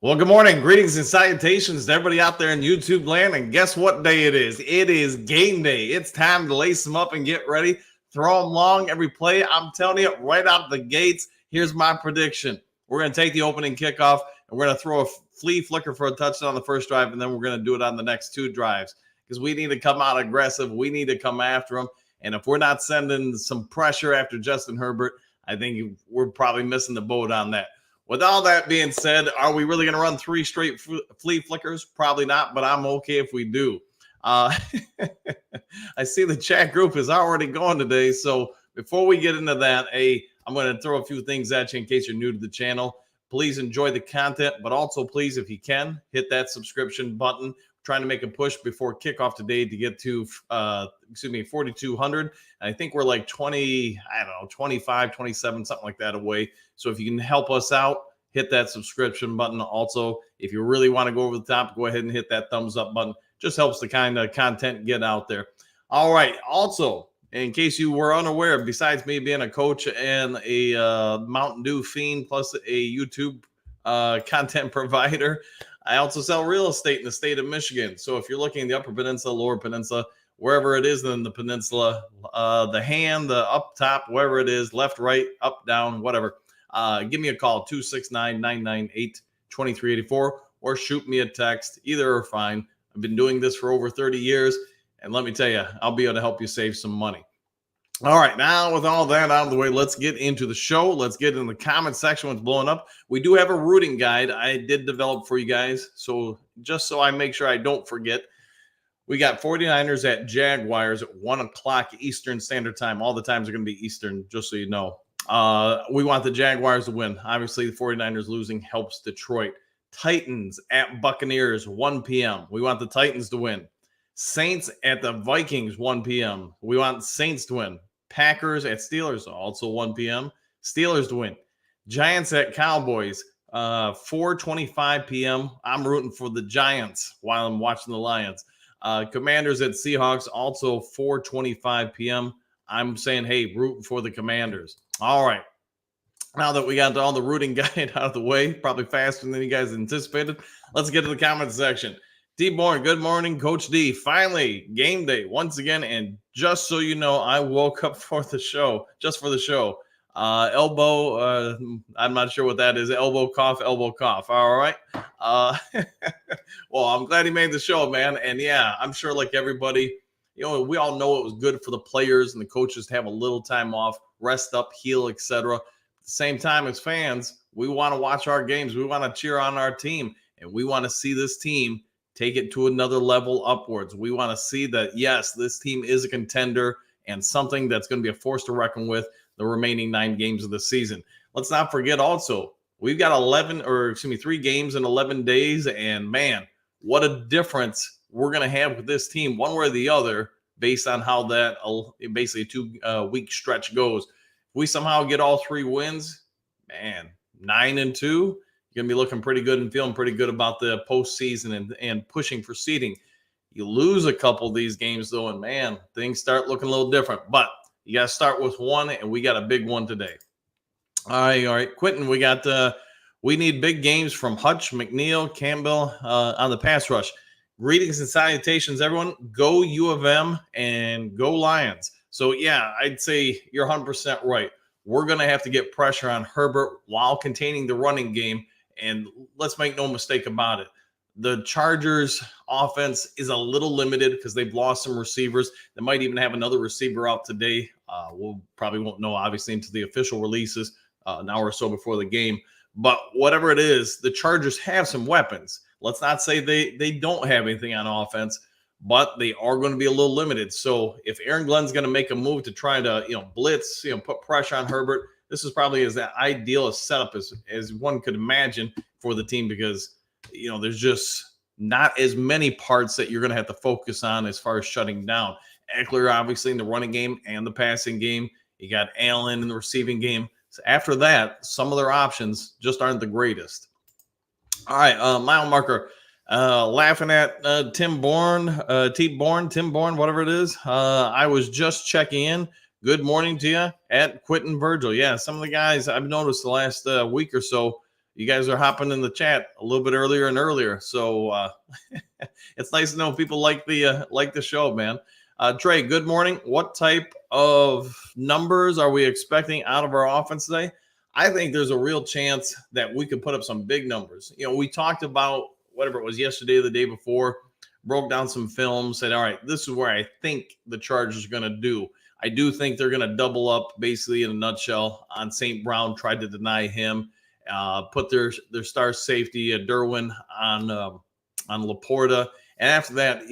Well, good morning. Greetings and salutations to everybody out there in YouTube land. And guess what day it is? It is game day. It's time to lace them up and get ready. Throw them long every play. I'm telling you, right out of the gates, here's my prediction. We're going to take the opening kickoff, and we're going to throw a flea flicker for a touchdown on the first drive, and then we're going to do it on the next two drives because we need to come out aggressive. We need to come after them. And if we're not sending some pressure after Justin Herbert, I think we're probably missing the boat on that. With all that being said, are we really going to run three straight flea flickers? Probably not, but I'm okay if we do. I see the chat group is already going today. So before we get into that, I'm going to throw a few things at you in case you're new to the channel. Please enjoy the content, but also please, if you can, hit that subscription button. We're trying to make a push before kickoff today to get to, 4,200. I think we're like 25, 27, something like that away. So if you can help us out, hit that subscription button. Also, if you really want to go over the top, go ahead and hit that thumbs up button. Just helps the kind of content get out there. All right. Also, in case you were unaware, besides me being a coach and a Mountain Dew fiend plus a YouTube content provider, I also sell real estate in the state of Michigan. So if you're looking in the Upper Peninsula, Lower Peninsula, wherever it is in the peninsula, the hand, the up top, wherever it is, left, right, up, down, whatever, give me a call, 269-998-2384, or shoot me a text. Either are fine. I've been doing this for over 30 years, and let me tell you, I'll be able to help you save some money. All right, now with all that out of the way, let's get into the show. Let's get in the comment section what's blowing up. We do have a rooting guide I did develop for you guys, so just so I make sure I don't forget, we got 49ers at Jaguars at 1 o'clock Eastern Standard Time. All the times are going to be Eastern, just so you know. We want the Jaguars to win. Obviously, the 49ers losing helps Detroit. Titans at Buccaneers, 1 p.m. We want the Titans to win. Saints at the Vikings, 1 p.m. We want Saints to win. Packers at Steelers, also 1 p.m. Steelers to win. Giants at Cowboys, 4:25 p.m. I'm rooting for the Giants while I'm watching the Lions. Commanders at Seahawks, also 4:25 p.m. I'm saying, hey, rooting for the Commanders. All right. Now that we got all the rooting guide out of the way, probably faster than you guys anticipated, let's get to the comment section. D. Bourne, good morning, Coach D. Finally, game day once again. And just so you know, I woke up for the show, just for the show. Elbow, I'm not sure what that is. Elbow cough. All right. Well, I'm glad he made the show, man. And yeah, I'm sure like everybody, we all know it was good for the players and the coaches to have a little time off, rest up, heal, etc. At the same time, as fans, we want to watch our games. We want to cheer on our team, and we want to see this team take it to another level upwards. We want to see that, yes, this team is a contender and something that's going to be a force to reckon with the remaining 9 games of the season. Let's not forget also, we've got 3 games in 11 days. And man, what a difference we're going to have with this team, one way or the other, based on how that basically a 2-week stretch goes. If we somehow get all 3 wins, man, 9-2, you're going to be looking pretty good and feeling pretty good about the postseason and pushing for seeding. You lose a couple of these games, though, and man, things start looking a little different. But you got to start with one, and we got a big one today. All right. Quentin, we need big games from Hutch, McNeil, Campbell on the pass rush. Greetings and salutations, everyone. Go U of M and go Lions. So, yeah, I'd say you're 100% right. We're going to have to get pressure on Herbert while containing the running game. And let's make no mistake about it. The Chargers offense is a little limited because they've lost some receivers. They might even have another receiver out today. We'll probably won't know, obviously, until the official releases an hour or so before the game. But whatever it is, the Chargers have some weapons. Let's not say they don't have anything on offense, but they are going to be a little limited. So if Aaron Glenn's going to make a move to try to, blitz, put pressure on Herbert, this is probably as ideal a setup as one could imagine for the team because, there's just not as many parts that you're going to have to focus on as far as shutting down. Eckler, obviously, in the running game and the passing game. You got Allen in the receiving game. So after that, some of their options just aren't the greatest. All right, mile marker. Laughing at Tim Bourne, whatever it is. I was just checking in. Good morning to you at Quentin Virgil. Yeah, some of the guys I've noticed the last week or so, You guys are hopping in the chat a little bit earlier and earlier. So it's nice to know people like the show, man. Trey, good morning. What type of numbers are we expecting out of our offense today? I think there's a real chance that we could put up some big numbers. We talked about whatever it was yesterday or the day before, broke down some film, said, all right, this is where I think the Chargers are going to do. I do think they're going to double up, basically, in a nutshell, on St. Brown, tried to deny him, put their star safety, Derwin, on Laporta. And after that,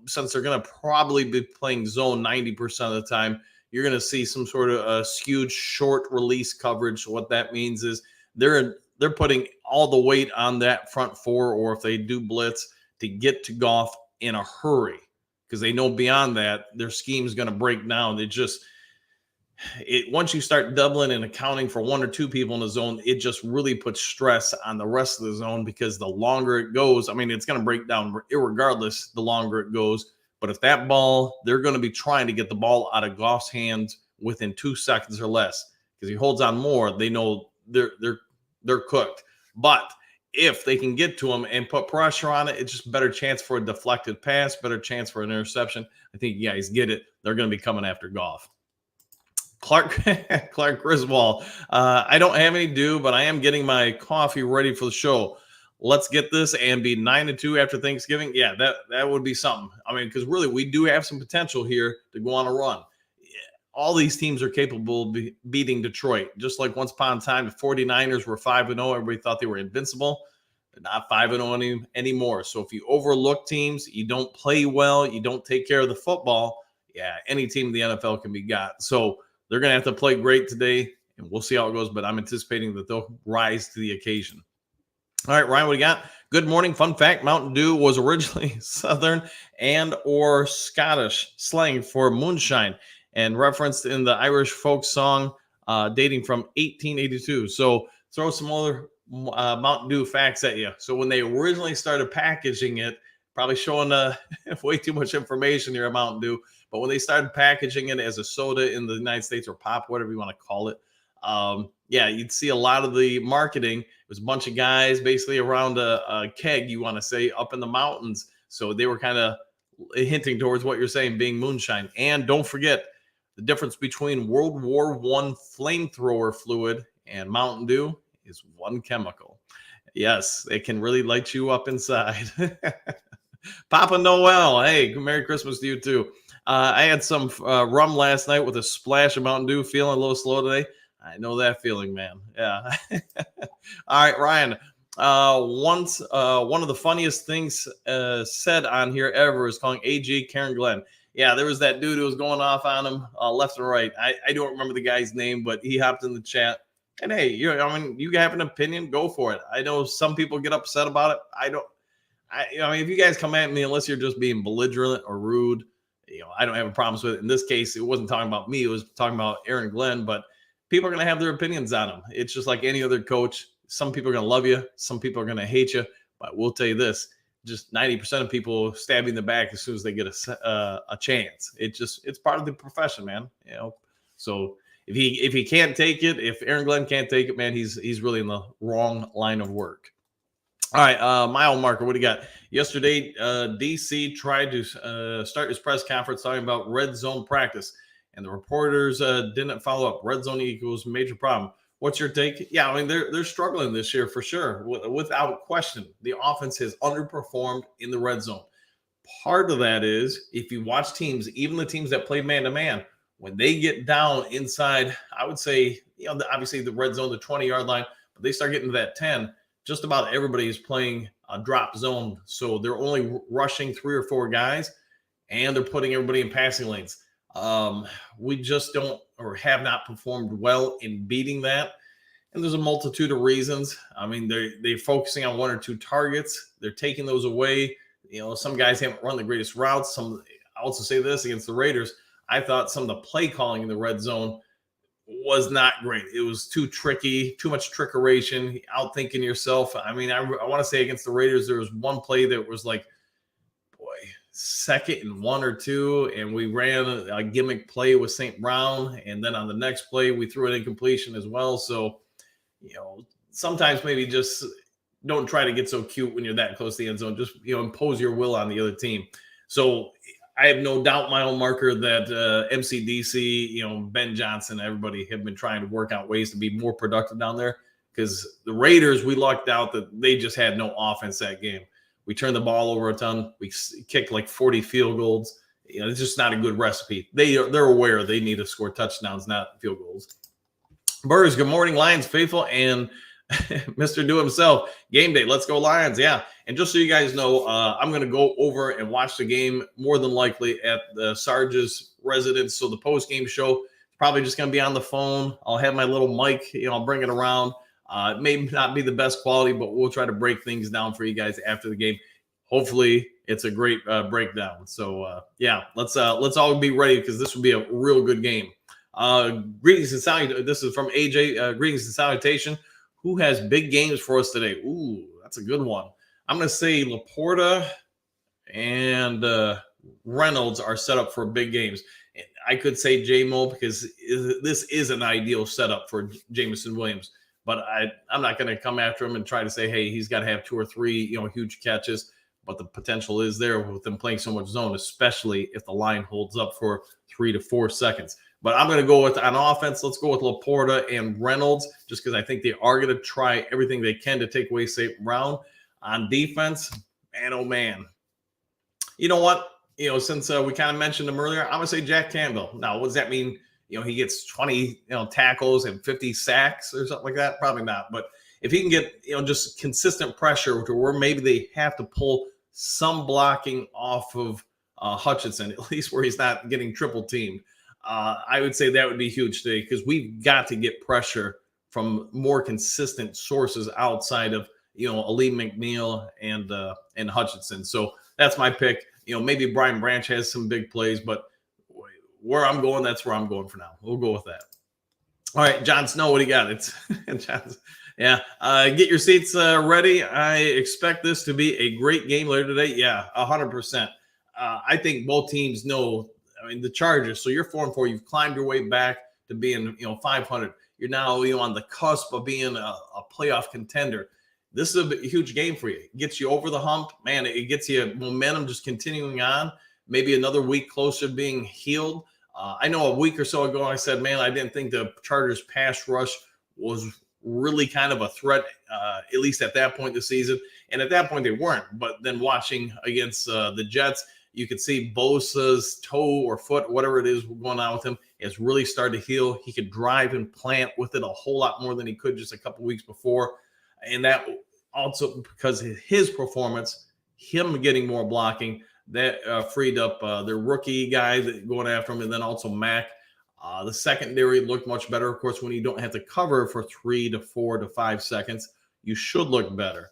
since they're going to probably be playing zone 90% of the time, you're going to see some sort of skewed short release coverage. What that means is they're putting all the weight on that front four, or if they do blitz, to get to Goff in a hurry, because they know beyond that their scheme is going to break down. Once you start doubling and accounting for one or two people in the zone, it just really puts stress on the rest of the zone, because the longer it goes, it's going to break down irregardless the longer it goes. But if that ball, they're going to be trying to get the ball out of Goff's hands within 2 seconds or less, because he holds on more, they know they're cooked. But if they can get to him and put pressure on it, it's just a better chance for a deflected pass, better chance for an interception. I think you guys get it. They're going to be coming after Goff. Clark Griswold. I don't have any due, but I am getting my coffee ready for the show. Let's get this and be 9-2 after Thanksgiving. Yeah, that would be something. Because really, we do have some potential here to go on a run. All these teams are capable of beating Detroit. Just like once upon a time, the 49ers were 5-0. Everybody thought they were invincible. They're not 5-0 anymore. So if you overlook teams, you don't play well, you don't take care of the football, yeah, any team in the NFL can be got. So they're going to have to play great today, and we'll see how it goes. But I'm anticipating that they'll rise to the occasion. All right, Ryan, what do you got? Good morning. Fun fact, Mountain Dew was originally Southern and or Scottish slang for moonshine, and referenced in the Irish folk song dating from 1882. So throw some other Mountain Dew facts at you. So when they originally started packaging it, probably showing way too much information here at Mountain Dew, but when they started packaging it as a soda in the United States, or pop, whatever you want to call it, you'd see a lot of the marketing. It was a bunch of guys basically around a keg, you want to say, up in the mountains. So they were kind of hinting towards what you're saying, being moonshine. And don't forget the difference between World War I flamethrower fluid and Mountain Dew is one chemical. Yes, it can really light you up inside. Papa Noel, hey, Merry Christmas to you too. I had some rum last night with a splash of Mountain Dew, feeling a little slow today. I know that feeling, man. Yeah. All right, Ryan. Once one of the funniest things said on here ever is calling AG Karen Glenn. Yeah, there was that dude who was going off on him left and right. I don't remember the guy's name, but he hopped in the chat. And hey, you have an opinion, go for it. I know some people get upset about it. If you guys come at me, unless you're just being belligerent or rude, I don't have a problem with it. In this case, it wasn't talking about me. It was talking about Aaron Glenn, but people are going to have their opinions on him. It's just like any other coach. Some people are going to love you. Some people are going to hate you. But we'll tell you this, just 90% of people stab you in the back as soon as they get a chance. It's part of the profession, man. So if he can't take it, if Aaron Glenn can't take it, man, he's really in the wrong line of work. All right, mile marker, what do you got? Yesterday, DC tried to start his press conference talking about red zone practice, and the reporters didn't follow up. Red zone equals major problem. What's your take? Yeah, they're struggling this year for sure, without question. The offense has underperformed in the red zone. Part of that is, if you watch teams, even the teams that play man-to-man, when they get down inside, I would say, obviously the red zone, the 20-yard line, but they start getting to that 10, just about everybody is playing a drop zone. So they're only rushing 3 or 4 guys, and they're putting everybody in passing lanes. We just don't, or have not performed well in beating that. And there's a multitude of reasons. They're focusing on 1 or 2 targets. They're taking those away. Some guys haven't run the greatest routes. I also say this against the Raiders. I thought some of the play calling in the red zone was not great. It was too tricky, too much trickeration, outthinking yourself. I want to say against the Raiders, there was one play that was like, 2nd and 1 or 2, and we ran a gimmick play with St. Brown, and then on the next play, we threw an incompletion as well. So, sometimes maybe just don't try to get so cute when you're that close to the end zone. Just impose your will on the other team. So I have no doubt, my own marker, that MCDC, Ben Johnson, everybody have been trying to work out ways to be more productive down there, because the Raiders, we lucked out that they just had no offense that game. We turned the ball over a ton. We kicked like 40 field goals. It's just not a good recipe. They're aware they need to score touchdowns, not field goals. Burrs, good morning, Lions faithful, and Mr. Do himself. Game day. Let's go Lions. Yeah. And just so you guys know, I'm going to go over and watch the game more than likely at the Sarge's residence. So the post-game show is probably just going to be on the phone. I'll have my little mic, I'll bring it around. It may not be the best quality, but we'll try to break things down for you guys after the game. Hopefully it's a great breakdown. So yeah, let's all be ready, because this will be a real good game. Greetings and salutations. This is from AJ. Greetings and salutation. Who has big games for us today? Ooh, that's a good one. I'm going to say Laporta and Reynolds are set up for big games. I could say J-Mo, because this is an ideal setup for Jameson Williams. But I'm not going to come after him and try to say, hey, he's got to have 2 or 3 huge catches. But the potential is there with them playing so much zone, especially if the line holds up for 3 to 4 seconds. But I'm going to go with, on offense, let's go with Laporta and Reynolds, just because I think they are going to try everything they can to take away St. Brown. On defense, man, oh man. You know what? Since we kind of mentioned him earlier, I'm going to say Jack Campbell. Now, what does that mean? He gets 20 tackles and 50 sacks or something like that? Probably not. But if he can get just consistent pressure to where maybe they have to pull some blocking off of Hutchinson, at least where he's not getting triple teamed, I would say that would be huge today, because we've got to get pressure from more consistent sources outside of Ali McNeil and Hutchinson. So that's my pick. Maybe Brian Branch has some big plays, but where I'm going, that's where I'm going for now. We'll go with that. All right, John Snow, what do you got? It's John's. Yeah, get your seats ready. I expect this to be a great game later today. Yeah, 100%. I think both teams know. I mean, the Chargers. So you're 4-4. You've climbed your way back to being 500. You're now on the cusp of being a playoff contender. This is a huge game for you. It gets you over the hump, man. It gets you momentum just continuing on. Maybe another week closer to being healed. I know a week or so ago I said, man, I didn't think the Chargers pass rush was really kind of a threat, at least at that point in the season. And at that point they weren't. But then watching against the Jets, you could see Bosa's toe or foot, whatever it is going on with him, is really starting to heal. He could drive and plant with it a whole lot more than he could just a couple weeks before. And that also because of his performance, him getting more blocking, that freed up their rookie guy that going after him, and then also Mack. The secondary looked much better. Of course, when you don't have to cover for 3 to 4 to 5 seconds, you should look better.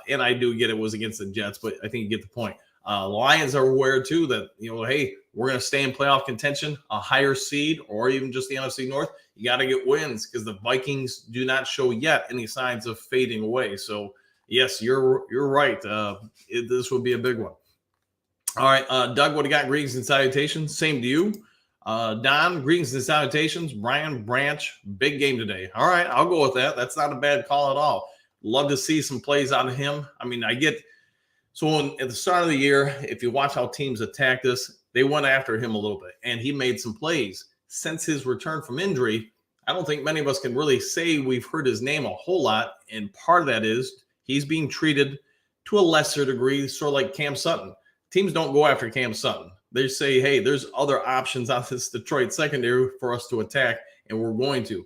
And I do get it was against the Jets, but I think you get the point. Lions are aware too that, hey, we're going to stay in playoff contention, a higher seed, or even just the NFC North. You got to get wins, because the Vikings do not show yet any signs of fading away. So yes, you're right. This will be a big one. All right, Doug, what do you got? Greetings and salutations. Same to you. Don, greetings and salutations. Brian Branch, big game today. All right, I'll go with that. That's not a bad call at all. Love to see some plays out of him. I mean, So at the start of the year, if you watch how teams attack this, they went after him a little bit, and he made some plays. Since his return from injury, I don't think many of us can really say we've heard his name a whole lot, and part of that is he's being treated to a lesser degree, sort of like Cam Sutton. Teams don't go after Cam Sutton. They say, hey, there's other options out this Detroit secondary for us to attack, and we're going to.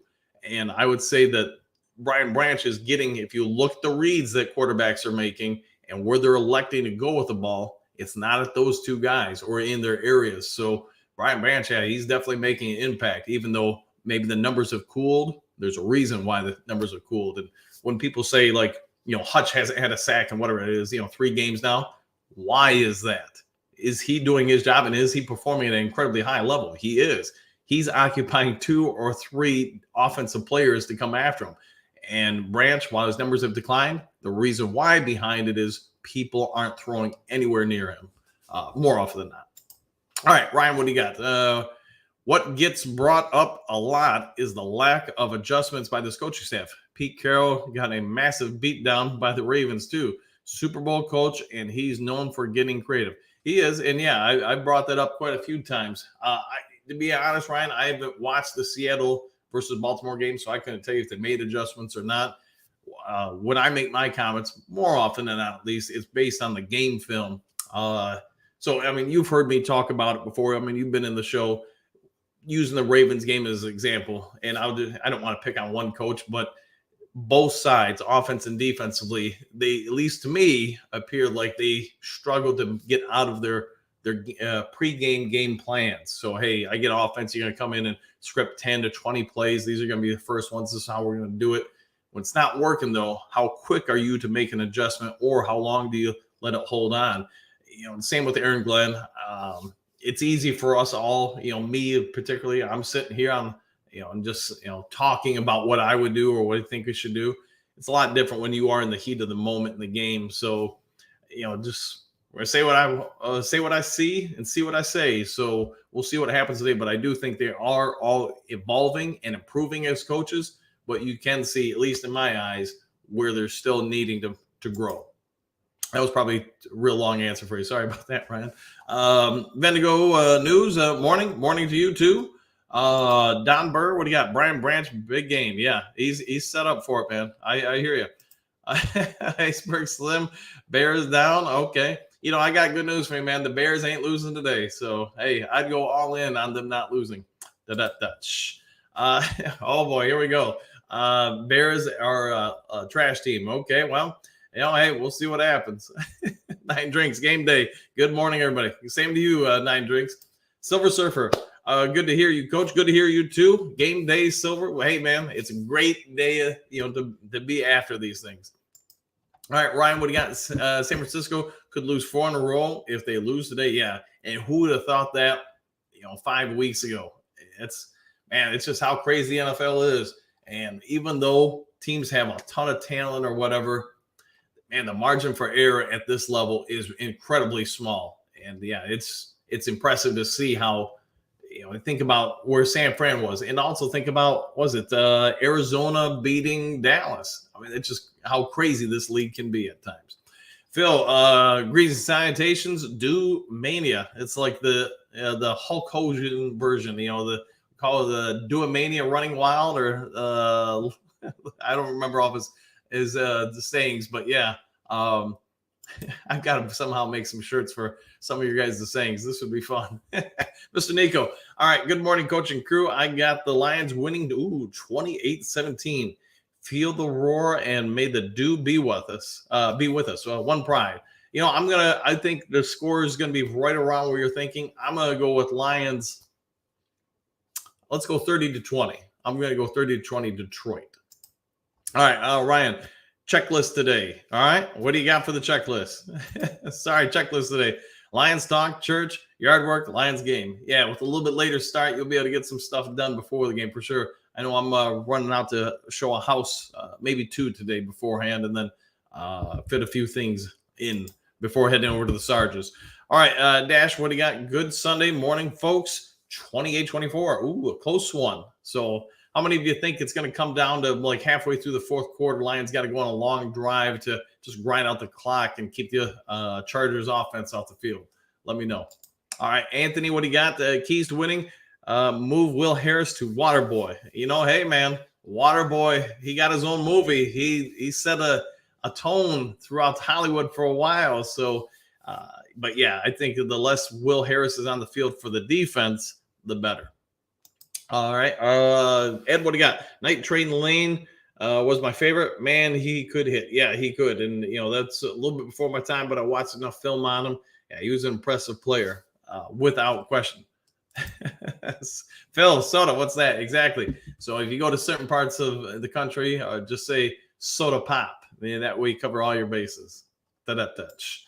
And I would say that Brian Branch is getting, if you look at the reads that quarterbacks are making and where they're electing to go with the ball, it's not at those two guys or in their areas. So Brian Branch, yeah, he's definitely making an impact, even though maybe the numbers have cooled. There's a reason why the numbers have cooled. And when people say, like, Hutch hasn't had a sack in whatever it is, 3 games now, why is that? Is he doing his job, and is he performing at an incredibly high level? He is. He's occupying 2 or 3 offensive players to come after him. And Branch, while his numbers have declined, the reason why behind it is people aren't throwing anywhere near him more often than not. All right, Ryan, what do you got? What gets brought up a lot is the lack of adjustments by this coaching staff. Pete Carroll got a massive beatdown by the Ravens too. Super Bowl coach, and he's known for getting creative. He is, and yeah, I brought that up quite a few times. To be honest, Ryan, I haven't watched the Seattle versus Baltimore game, so I couldn't tell you if they made adjustments or not. When I make my comments, more often than not, at least, it's based on the game film. So, I mean, you've heard me talk about it before. I mean, you've been in the show using the Ravens game as an example, and I don't want to pick on one coach, but both sides, offense and defensively, they, at least to me, appeared like they struggled to get out of their pregame game plans. So, hey, I get offense, you're going to come in and script 10 to 20 plays. These are going to be the first ones. This is how we're going to do it. When it's not working, though, how quick are you to make an adjustment, or how long do you let it hold on? Same with Aaron Glenn. It's easy for us all, me particularly. I'm sitting here on, and just, talking about what I would do or what I think we should do. It's a lot different when you are in the heat of the moment in the game. So, just say what I see and see what I say. So we'll see what happens today. But I do think they are all evolving and improving as coaches. But you can see, at least in my eyes, where they're still needing to grow. That was probably a real long answer for you. Sorry about that, Ryan. Vendigo News, morning to you too. Don Burr, what do you got? Brian Branch, big game. Yeah, he's set up for it, man. I hear you. Iceberg Slim, Bears down. Okay. I got good news for you, man. The Bears ain't losing today. So, hey, I'd go all in on them not losing. Oh, boy, here we go. Bears are a trash team. Okay, well, hey, we'll see what happens. 9 Drinks, game day. Good morning, everybody. Same to you, 9 Drinks. Silver Surfer, good to hear you, Coach. Good to hear you, too. Game day, Silver. Well, hey, man, it's a great day, to be after these things. All right, Ryan, what do you got? San Francisco could lose 4 in a row if they lose today. Yeah, and who would have thought that, 5 weeks ago? It's just how crazy the NFL is. And even though teams have a ton of talent or whatever, man, the margin for error at this level is incredibly small. And yeah, it's impressive to see how, think about where San Fran was, and also think about, Arizona beating Dallas. I mean, it's just how crazy this league can be at times. Phil, greetings and salutations, Do Mania. It's like the Hulk Hogan version, call it the Do Mania Running Wild, or I don't remember all his the sayings, but yeah, I've got to somehow make some shirts for some of your guys' the sayings. This would be fun. Mr. Nico. All right. Good morning, coach and crew. I got the Lions winning 28-17. Feel the roar and may the dew be with us. One pride. I think the score is going to be right around where you're thinking. I'm going to go with Lions. Let's go 30-20. I'm going to go 30-20 Detroit. All right, Ryan, checklist today. All right, what do you got for the checklist? Sorry, checklist today. Lions talk, church, yard work, Lions game. Yeah, with a little bit later start, you'll be able to get some stuff done before the game for sure. I know I'm running out to show a house, maybe 2 today beforehand, and then fit a few things in before heading over to the Sarges. All right, Dash, what do you got? Good Sunday morning, folks. 28-24. Ooh, a close one. So how many of you think it's going to come down to like halfway through the fourth quarter? Lions got to go on a long drive to just grind out the clock and keep the Chargers offense off the field. Let me know. All right, Anthony, what do you got? The keys to winning? Move Will Harris to Waterboy. Hey, man, Waterboy, he got his own movie. He set a tone throughout Hollywood for a while. So, but yeah, I think the less Will Harris is on the field for the defense, the better. All right. Ed, what do you got? Night Train Lane was my favorite. Man, he could hit. Yeah, he could. And, that's a little bit before my time, but I watched enough film on him. Yeah, he was an impressive player without question. Phil, soda, what's that? Exactly. So if you go to certain parts of the country, just say soda pop. That way you cover all your bases. Da-da-touch.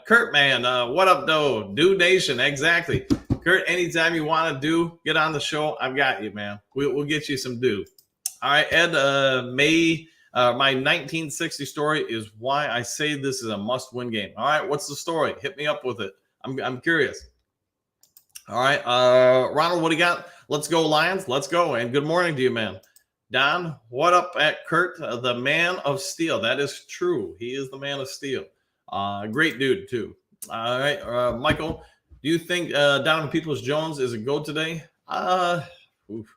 Kurt, man, what up, though? Do Nation, exactly. Kurt, anytime you want to get on the show, I've got you, man. We'll get you some do. All right, Ed, my 1960 story is why I say this is a must-win game. All right, what's the story? Hit me up with it. I'm curious. All right, Ronald, what do you got? Let's go, Lions. Let's go. And good morning to you, man. Don, what up at Kurt, the man of steel? That is true. He is the man of steel. Great dude, too. All right. Michael, do you think Donovan Peoples-Jones is a GOAT today? Oof.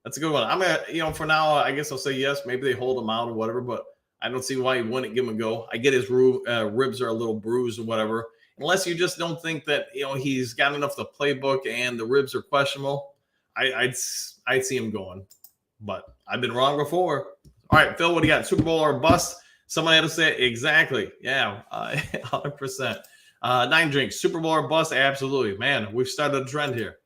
That's a good one. I'm gonna, for now, I guess I'll say yes. Maybe they hold him out or whatever, but I don't see why he wouldn't give him a go. I get his ribs are a little bruised or whatever. Unless you just don't think that he's got enough of the playbook and the ribs are questionable, I'd see him going. But I've been wrong before. All right, Phil, what do you got? Super Bowl or bust? Somebody had to say it. Exactly. Yeah, 100%. Nine drinks. Super Bowl or bust? Absolutely. Man, we've started a trend here.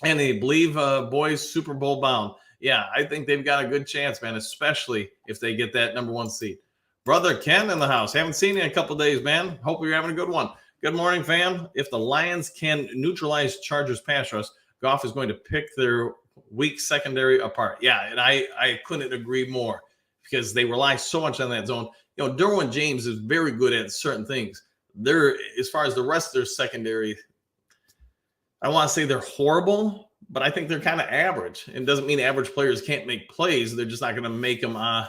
And they believe boys Super Bowl bound. Yeah, I think they've got a good chance, man, especially if they get that number 1 seed. Brother Ken in the house. Haven't seen you in a couple of days, man. Hope you're having a good one. Good morning, fam. If the Lions can neutralize Chargers pass rush, Goff is going to pick their weak secondary apart. Yeah, and I couldn't agree more because they rely so much on that zone. Derwin James is very good at certain things. As far as the rest of their secondary, I don't want to say they're horrible, but I think they're kind of average. It doesn't mean average players can't make plays. They're just not going to make them on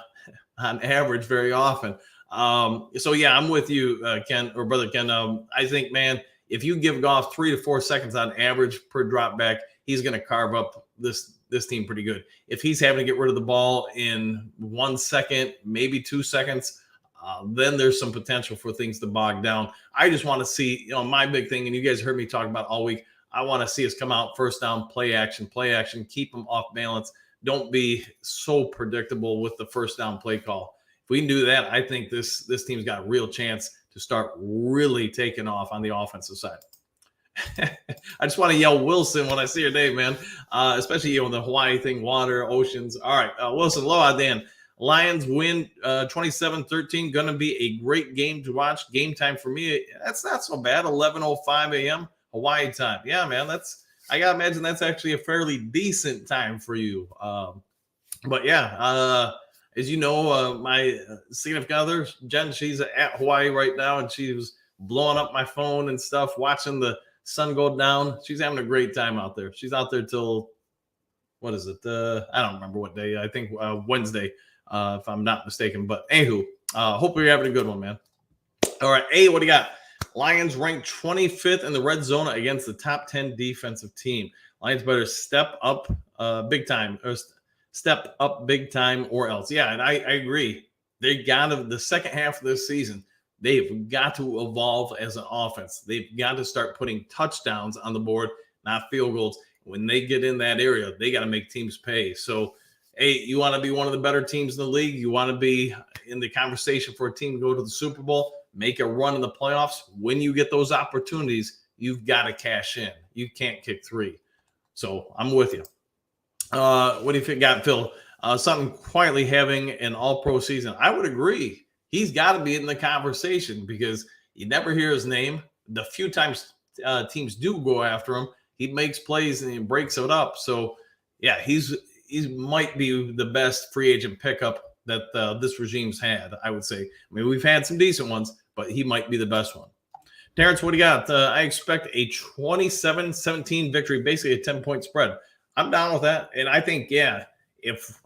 average very often. So, yeah, I'm with you, Ken, or Brother Ken. I think, man, if you give Goff 3 to 4 seconds on average per drop back, he's going to carve up this team pretty good. If he's having to get rid of the ball in 1 second, maybe 2 seconds, then there's some potential for things to bog down. I just want to see, my big thing, and you guys heard me talk about all week, I want to see us come out first down, play action, keep them off balance. Don't be so predictable with the first down play call. If we can do that, I think this team's got a real chance to start really taking off on the offensive side. I just want to yell Wilson when I see your name, man. Especially the Hawaii thing, water, oceans. All right, Wilson, Loa, Dan. Lions win 27-13. Going to be a great game to watch. Game time for me. That's not so bad. 11:05 a.m. Hawaii time. Yeah, man. I gotta imagine that's actually a fairly decent time for you. But yeah, as you know, my significant other, Jen, she's at Hawaii right now, and she was blowing up my phone and stuff, watching the sun go down. She's having a great time out there. She's out there till, what is it? I don't remember what day. I think Wednesday, if I'm not mistaken. But anywho, hope you're having a good one, man. All right. Hey, what do you got? Lions ranked 25th in the red zone against the top 10 defensive team. Lions better step up big time, or else. Yeah, and I agree. They got to, the second half of this season, they've got to evolve as an offense. They've got to start putting touchdowns on the board, not field goals. When they get in that area, they got to make teams pay. So, hey, you want to be one of the better teams in the league? You want to be in the conversation for a team to go to the Super Bowl? Make a run in the playoffs. When you get those opportunities, you've got to cash in. You can't kick 3. So I'm with you. What do you got, Phil? Something quietly having an all-pro season. I would agree. He's got to be in the conversation because you never hear his name. The few times teams do go after him, he makes plays and he breaks it up. So, yeah, he might be the best free agent pickup that this regime's had, I would say. I mean, we've had some decent ones, but he might be the best one. Terrence, what do you got? I expect a 27-17 victory, basically a 10-point spread. I'm down with that. And I think, yeah, if,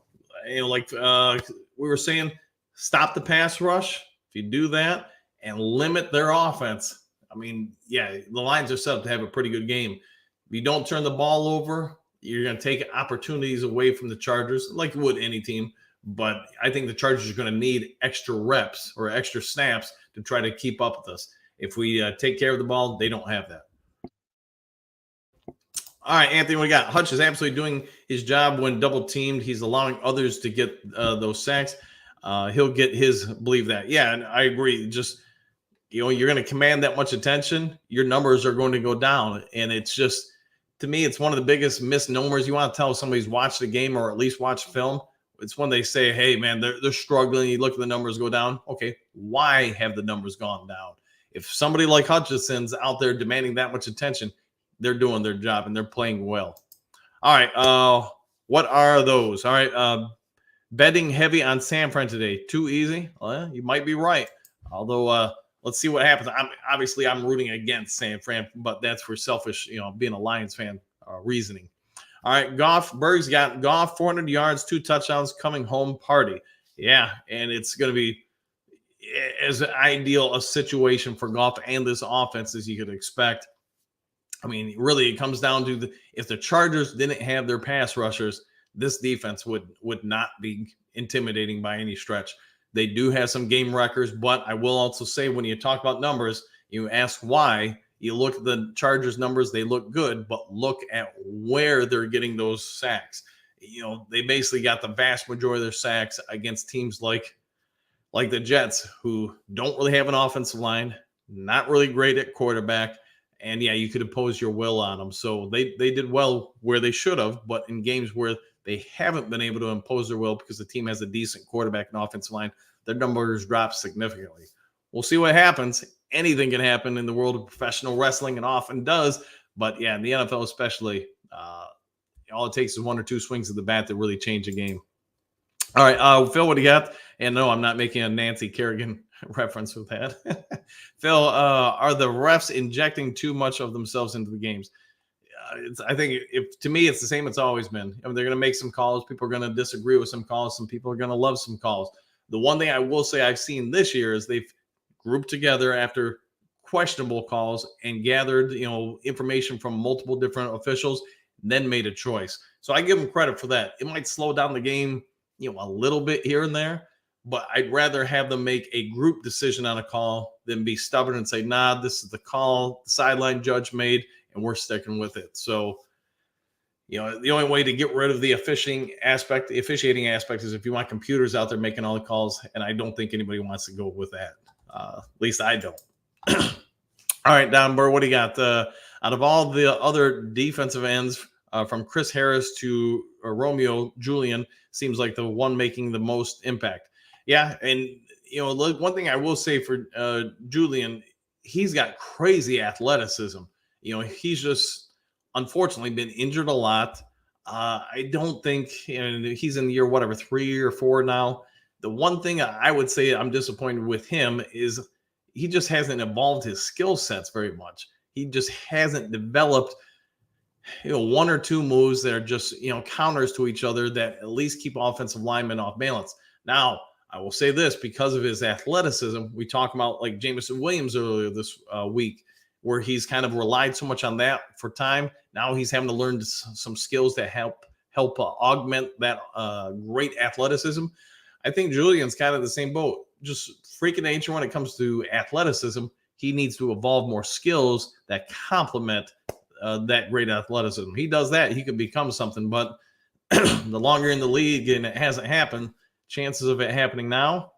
like we were saying, stop the pass rush. If you do that and limit their offense, I mean, yeah, the Lions are set up to have a pretty good game. If you don't turn the ball over, you're going to take opportunities away from the Chargers, like you would any team. But I think the Chargers are going to need extra reps or extra snaps to try to keep up with us. If we take care of the ball, they don't have that. All right, Anthony, what we got? Hutch is absolutely doing his job when double teamed. He's allowing others to get those sacks. He'll get his, believe that. Yeah, and I agree. Just, you're going to command that much attention. Your numbers are going to go down. And it's just, to me, it's one of the biggest misnomers. You want to tell somebody's watched the game or at least watched film. It's when they say, hey, man, they're struggling. You look at the numbers go down. Okay, why have the numbers gone down? If somebody like Hutchinson's out there demanding that much attention, they're doing their job and they're playing well. All right, what are those? All right, betting heavy on San Fran today. Too easy? Well, you might be right. Although, let's see what happens. I'm rooting against San Fran, but that's for selfish, being a Lions fan reasoning. All right, Berg's got Goff 400 yards, 2 touchdowns, coming home party. Yeah, and it's going to be as ideal a situation for Goff and this offense as you could expect. I mean, really, it comes down to if the Chargers didn't have their pass rushers, this defense would not be intimidating by any stretch. They do have some game records, but I will also say when you talk about numbers, you ask why. You look at the Chargers numbers, they look good, but look at where they're getting those sacks. They basically got the vast majority of their sacks against teams like the Jets, who don't really have an offensive line, not really great at quarterback. And yeah, you could impose your will on them. So they did well where they should have, but in games where they haven't been able to impose their will because the team has a decent quarterback and offensive line, their numbers drop significantly. We'll see what happens. Anything can happen in the world of professional wrestling, and often does. But yeah, in the NFL especially, all it takes is 1 or 2 swings of the bat to really change a game. All right, Phil, what do you got? And no, I'm not making a Nancy Kerrigan reference with that. Phil, are the refs injecting too much of themselves into the games? I think to me, it's the same it's always been. I mean, they're going to make some calls. People are going to disagree with some calls. Some people are going to love some calls. The one thing I will say I've seen this year is they've grouped together after questionable calls and gathered, information from multiple different officials, then made a choice. So I give them credit for that. It might slow down the game, a little bit here and there, but I'd rather have them make a group decision on a call than be stubborn and say, nah, this is the call the sideline judge made, and we're sticking with it. So, the only way to get rid of the officiating aspect is if you want computers out there making all the calls, and I don't think anybody wants to go with that. At least I don't. All right, Don Burr, what do you got? Out of all the other defensive ends, from Chris Harris to Romeo Julian, seems like the one making the most impact. Yeah, and one thing I will say for Julian, he's got crazy athleticism. He's just unfortunately been injured a lot. I don't think he's in year 3 or 4 now. The one thing I would say I'm disappointed with him is he just hasn't evolved his skill sets very much. He just hasn't developed 1 or 2 moves that are just, counters to each other that at least keep offensive linemen off balance. Now, I will say this, because of his athleticism, we talked about like Jameson Williams earlier this week, where he's kind of relied so much on that for time. Now he's having to learn some skills that help augment that great athleticism. I think Julian's kind of the same boat, just freaking nature when it comes to athleticism. He needs to evolve more skills that complement that great athleticism. He does that, he could become something, but the longer in the league and it hasn't happened, chances of it happening now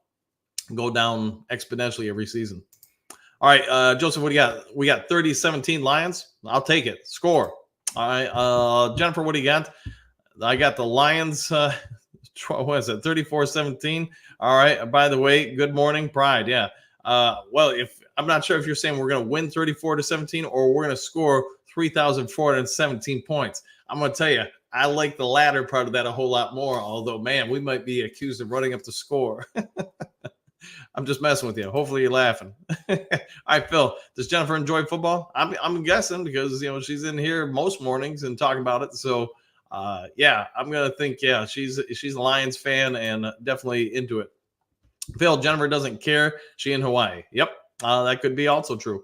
go down exponentially every season. All right, Joseph, what do you got? We got 30-17 Lions. I'll take it. Score. All right, Jennifer, what do you got? I got the Lions. What is it? 34-17. All right. By the way, good morning, Pride. Yeah. Well, if I'm not sure if you're saying we're going to win 34-17 or we're going to score 3,417 points. I'm going to tell you, I like the latter part of that a whole lot more. Although, man, we might be accused of running up the score. I'm just messing with you. Hopefully you're laughing. All right, Phil, does Jennifer enjoy football? I'm guessing because, she's in here most mornings and talking about it. So, yeah, I'm going to think, yeah, she's a Lions fan and definitely into it. Phil, Jennifer doesn't care. She in Hawaii. Yep, that could be also true.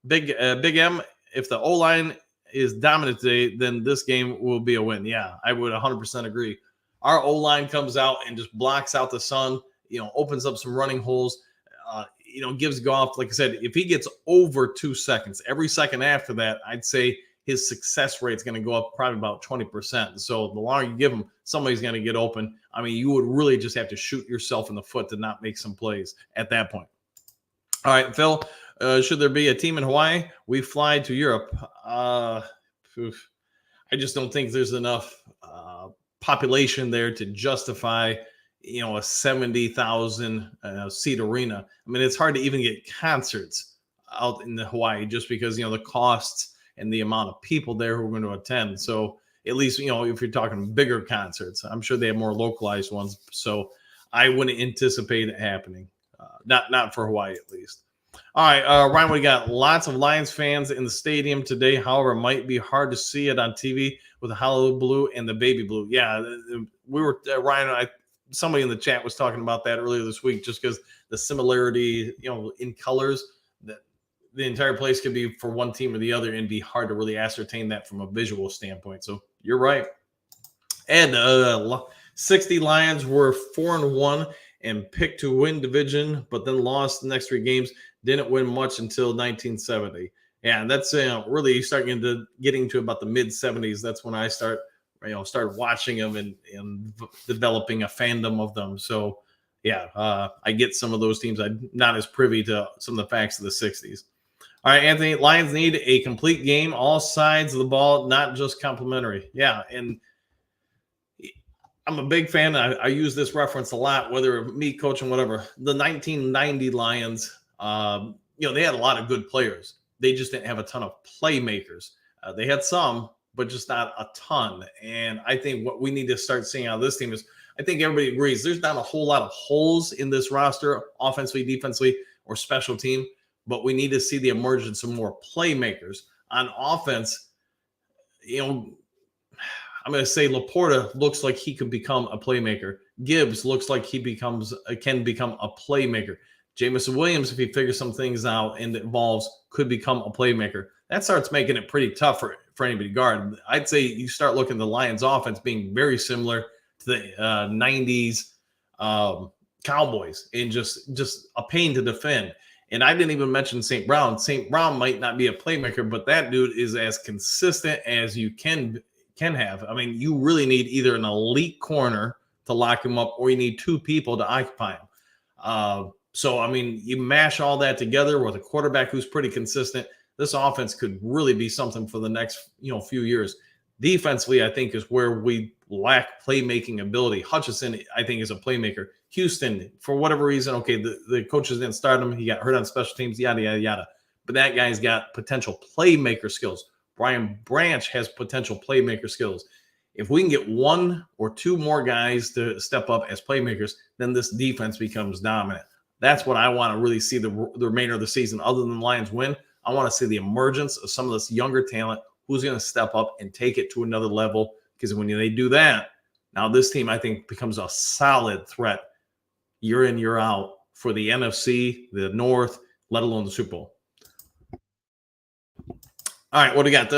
Big M, if the O-line is dominant today, then this game will be a win. Yeah, I would 100% agree. Our O-line comes out and just blocks out the sun, opens up some running holes, gives Goff, like I said, if he gets over 2 seconds, every second after that, I'd say his success rate is going to go up probably about 20%. So the longer you give him, somebody's going to get open. I mean, you would really just have to shoot yourself in the foot to not make some plays at that point. All right, Phil, should there be a team in Hawaii? We fly to Europe. I just don't think there's enough population there to justify, a 70,000 seat arena. I mean, it's hard to even get concerts out in the Hawaii just because, the costs and the amount of people there who are going to attend. So at least, if you're talking bigger concerts, I'm sure they have more localized ones. So I wouldn't anticipate it happening. Not for Hawaii, at least. All right, Ryan, we got lots of Lions fans in the stadium today. However, it might be hard to see it on TV with the hollow blue and the baby blue. Yeah, we were Ryan. Somebody in the chat was talking about that earlier this week, just because the similarity, in colors, that the entire place could be for one team or the other, and be hard to really ascertain that from a visual standpoint. So you're right. And 60 Lions were 4-1 and picked to win division, but then lost the next 3 games. Didn't win much until 1970. Yeah, that's really starting to getting to about the mid 70s. That's when I started watching them and developing a fandom of them. So yeah, I get some of those teams. I'm not as privy to some of the facts of the 60s. All right, Anthony, Lions need a complete game, all sides of the ball, not just complimentary. Yeah, and I'm a big fan. I use this reference a lot, whether me coaching, whatever. The 1990 Lions, they had a lot of good players. They just didn't have a ton of playmakers. They had some, but just not a ton. And I think what we need to start seeing out of this team is, I think everybody agrees, there's not a whole lot of holes in this roster, offensively, defensively, or special team, but we need to see the emergence of more playmakers on offense. I'm going to say Laporta looks like he could become a playmaker. Gibbs looks like he can become a playmaker. Jameson Williams, if he figures some things out and it evolves, could become a playmaker. That starts making it pretty tough for anybody to guard. I'd say you start looking at the Lions offense being very similar to the 90s Cowboys, and just a pain to defend. And I didn't even mention St. Brown. St. Brown might not be a playmaker, but that dude is as consistent as you can have. I mean, you really need either an elite corner to lock him up, or you need 2 people to occupy him. So, I mean, you mash all that together with a quarterback who's pretty consistent. This offense could really be something for the next, few years. Defensively, I think, is where we lack playmaking ability. Hutchinson, I think, is a playmaker. Houston, for whatever reason, okay, the coaches didn't start him. He got hurt on special teams, yada, yada, yada. But that guy's got potential playmaker skills. Brian Branch has potential playmaker skills. If we can get 1 or 2 more guys to step up as playmakers, then this defense becomes dominant. That's what I want to really see the remainder of the season. Other than the Lions win, I want to see the emergence of some of this younger talent who's going to step up and take it to another level. Because when they do that, now this team, I think, becomes a solid threat year in, year out for the NFC, the North, let alone the Super Bowl. All right, what do we got?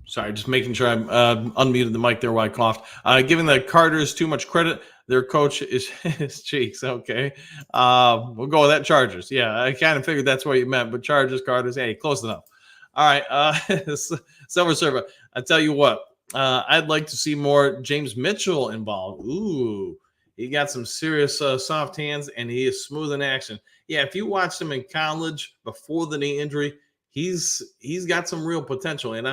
Sorry, just making sure I'm unmuted the mic there while I coughed. Giving the Carters too much credit. Their coach is his cheeks. Okay. We'll go with that. Chargers. Yeah, I kind of figured that's what you meant, but Chargers, Carters, hey, close enough. All right. Silver Server. I tell you what, I'd like to see more James Mitchell involved. Ooh, he got some serious soft hands, and he is smooth in action. Yeah, if you watched him in college before the knee injury, he's got some real potential. And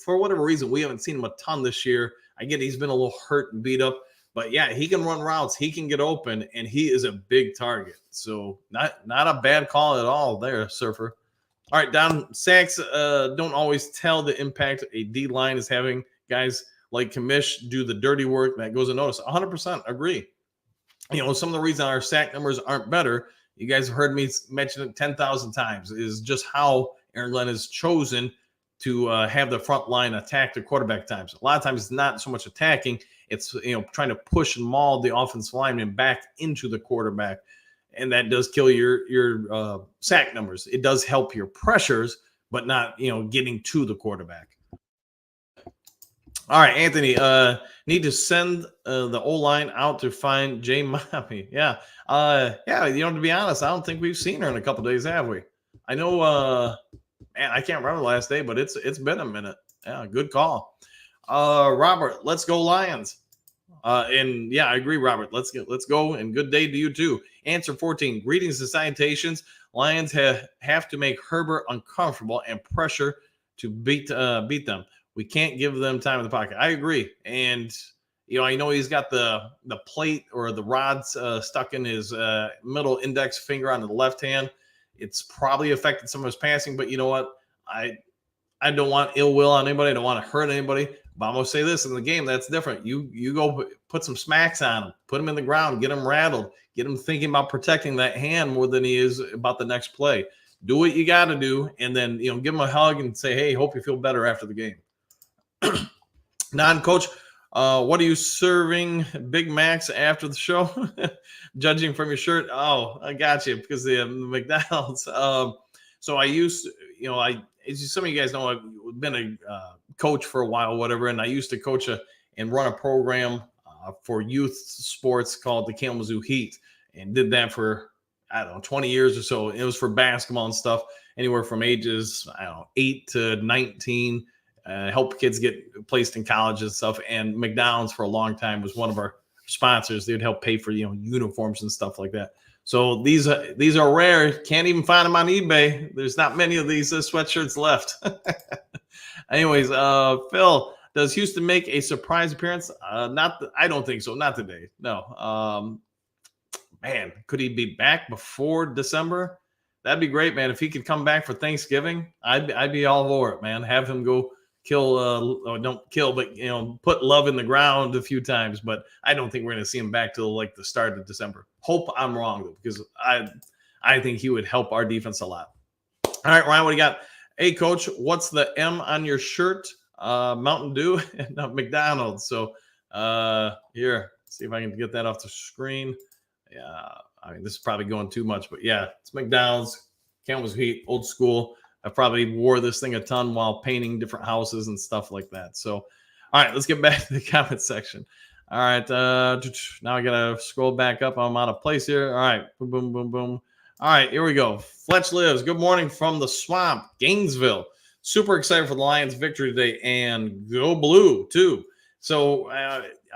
for whatever reason, we haven't seen him a ton this year. I get he's been a little hurt and beat up. But yeah, he can run routes, he can get open, and he is a big target. So not a bad call at all there, Surfer. All right, down sacks don't always tell the impact a D line is having. Guys like Kamish do the dirty work that goes unnoticed. 100% agree. Some of the reason our sack numbers aren't better, you guys have heard me mention it 10,000 times, is just how Aaron Glenn has chosen to have the front line attack the quarterback times. A lot of times it's not so much attacking, it's trying to push and maul the offensive lineman back into the quarterback, and that does kill your sack numbers. It does help your pressures, but not getting to the quarterback. All right, Anthony, need to send the O-line out to find Jay Mommy. Yeah. To be honest, I don't think we've seen her in a couple of days, have we? I know, man, I can't remember the last day, but it's been a minute. Yeah, good call. Robert, let's go Lions. And yeah, I agree, Robert. Let's go, and good day to you too. Answer 14. Greetings and salutations. Lions have to make Herbert uncomfortable and pressure to beat them. We can't give them time in the pocket. I agree. And I know he's got the plate or the rods stuck in his middle index finger on the left hand. It's probably affected some of his passing, but you know what? I don't want ill will on anybody. I don't want to hurt anybody. But I'm going to say this, in the game, that's different. You go put some smacks on him, put him in the ground, get him rattled, Get him thinking about protecting that hand more than he is about the next play. Do what you got to do, and then give him a hug and say, "Hey, hope you feel better after the game." Non-coach, what are you serving Big Macs after the show? Judging from your shirt. Oh, I got you because the McDonald's. So I used to, as some of you guys know, I've been a coach for a while, whatever, and I used to coach and run a program for youth sports called the Kalamazoo Heat, and did that for, I don't know, 20 years or so. It was for basketball and stuff, anywhere from ages, 8 to 19. Help kids get placed in college and stuff. And McDonald's for a long time was one of our sponsors. They'd help pay for uniforms and stuff like that. So these are rare. Can't even find them on eBay. There's not many of these sweatshirts left. Anyways, Phil, does Houston make a surprise appearance? I don't think so. Not today. No. Man, could he be back before December? That'd be great, man. If he could come back for Thanksgiving, I'd be all over it, man. Have him go don't kill, but put love in the ground a few times. But I don't think we're going to see him back till like the start of December. Hope I'm wrong though, because I think he would help our defense a lot. All right, Ryan, what do you got? Hey, coach, what's the M on your shirt? Mountain Dew and McDonald's. So here, see if I can get that off the screen. Yeah, I mean, this is probably going too much, but yeah, it's McDonald's, Kalamazoo Heat, old school. I probably wore this thing a ton while painting different houses and stuff like that. So, all right, let's get back to the comment section. All right, now I gotta scroll back up. I'm out of place here. All right, boom, boom, boom, boom. All right, here we go. Fletch lives. Good morning from the swamp, Gainesville. Super excited for the Lions' victory today, and go blue too. So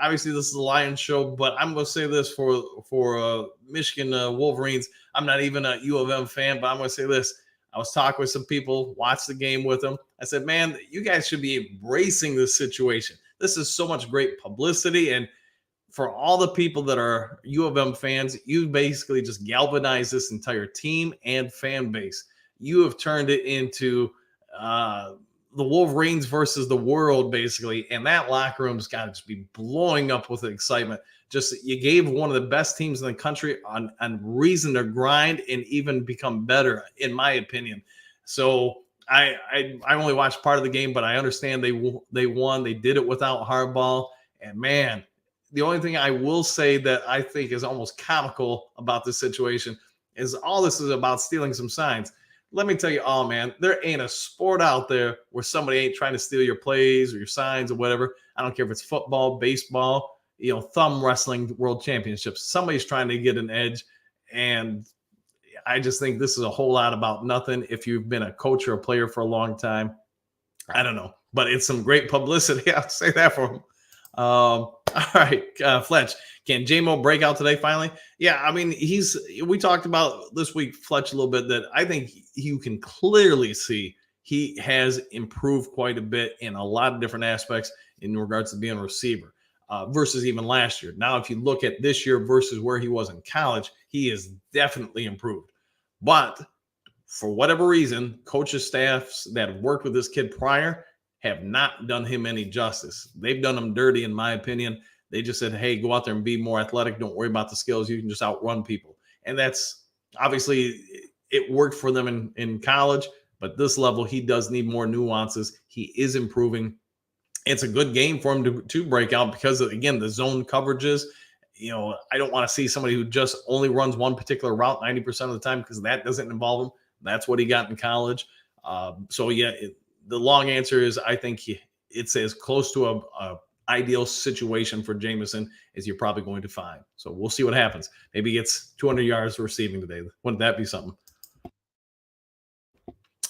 obviously this is a Lions show, but I'm going to say this for Michigan Wolverines. I'm not even a U of M fan, but I'm going to say this. I was talking with some people, watched the game with them. I said, man, you guys should be embracing this situation. This is so much great publicity. And for all the people that are U of M fans, you basically just galvanize this entire team and fan base. You have turned it into the Wolverines versus the world, basically. And that locker room's got to just be blowing up with excitement. Just you gave one of the best teams in the country on reason to grind and even become better, in my opinion. So I only watched part of the game, but I understand they won. They did it without Harbaugh. And man, the only thing I will say that I think is almost comical about this situation is all this is about stealing some signs. Let me tell you all, man, there ain't a sport out there where somebody ain't trying to steal your plays or your signs or whatever. I don't care if it's football, baseball, thumb wrestling world championships. Somebody's trying to get an edge. And I just think this is a whole lot about nothing. If you've been a coach or a player for a long time, I don't know, but it's some great publicity. I'll say that for him. All right, Fletch, can J-Mo break out today finally? Yeah, I mean, we talked about this week, Fletch, a little bit, that I think you can clearly see he has improved quite a bit in a lot of different aspects in regards to being a receiver versus even last year. Now, if you look at this year versus where he was in college, he is definitely improved. But for whatever reason, coaches, staffs that have worked with this kid prior have not done him any justice. They've done him dirty, in my opinion. They just said, hey, go out there and be more athletic. Don't worry about the skills. You can just outrun people. And that's obviously it worked for them in college, but this level, he does need more nuances. He is improving. It's a good game for him to break out because of, again, the zone coverages. I don't want to see somebody who just only runs one particular route 90% of the time because that doesn't involve him. That's what he got in college. The long answer is I think it's as close to a ideal situation for Jameson as you're probably going to find. So we'll see what happens. Maybe he gets 200 yards receiving today. Wouldn't that be something?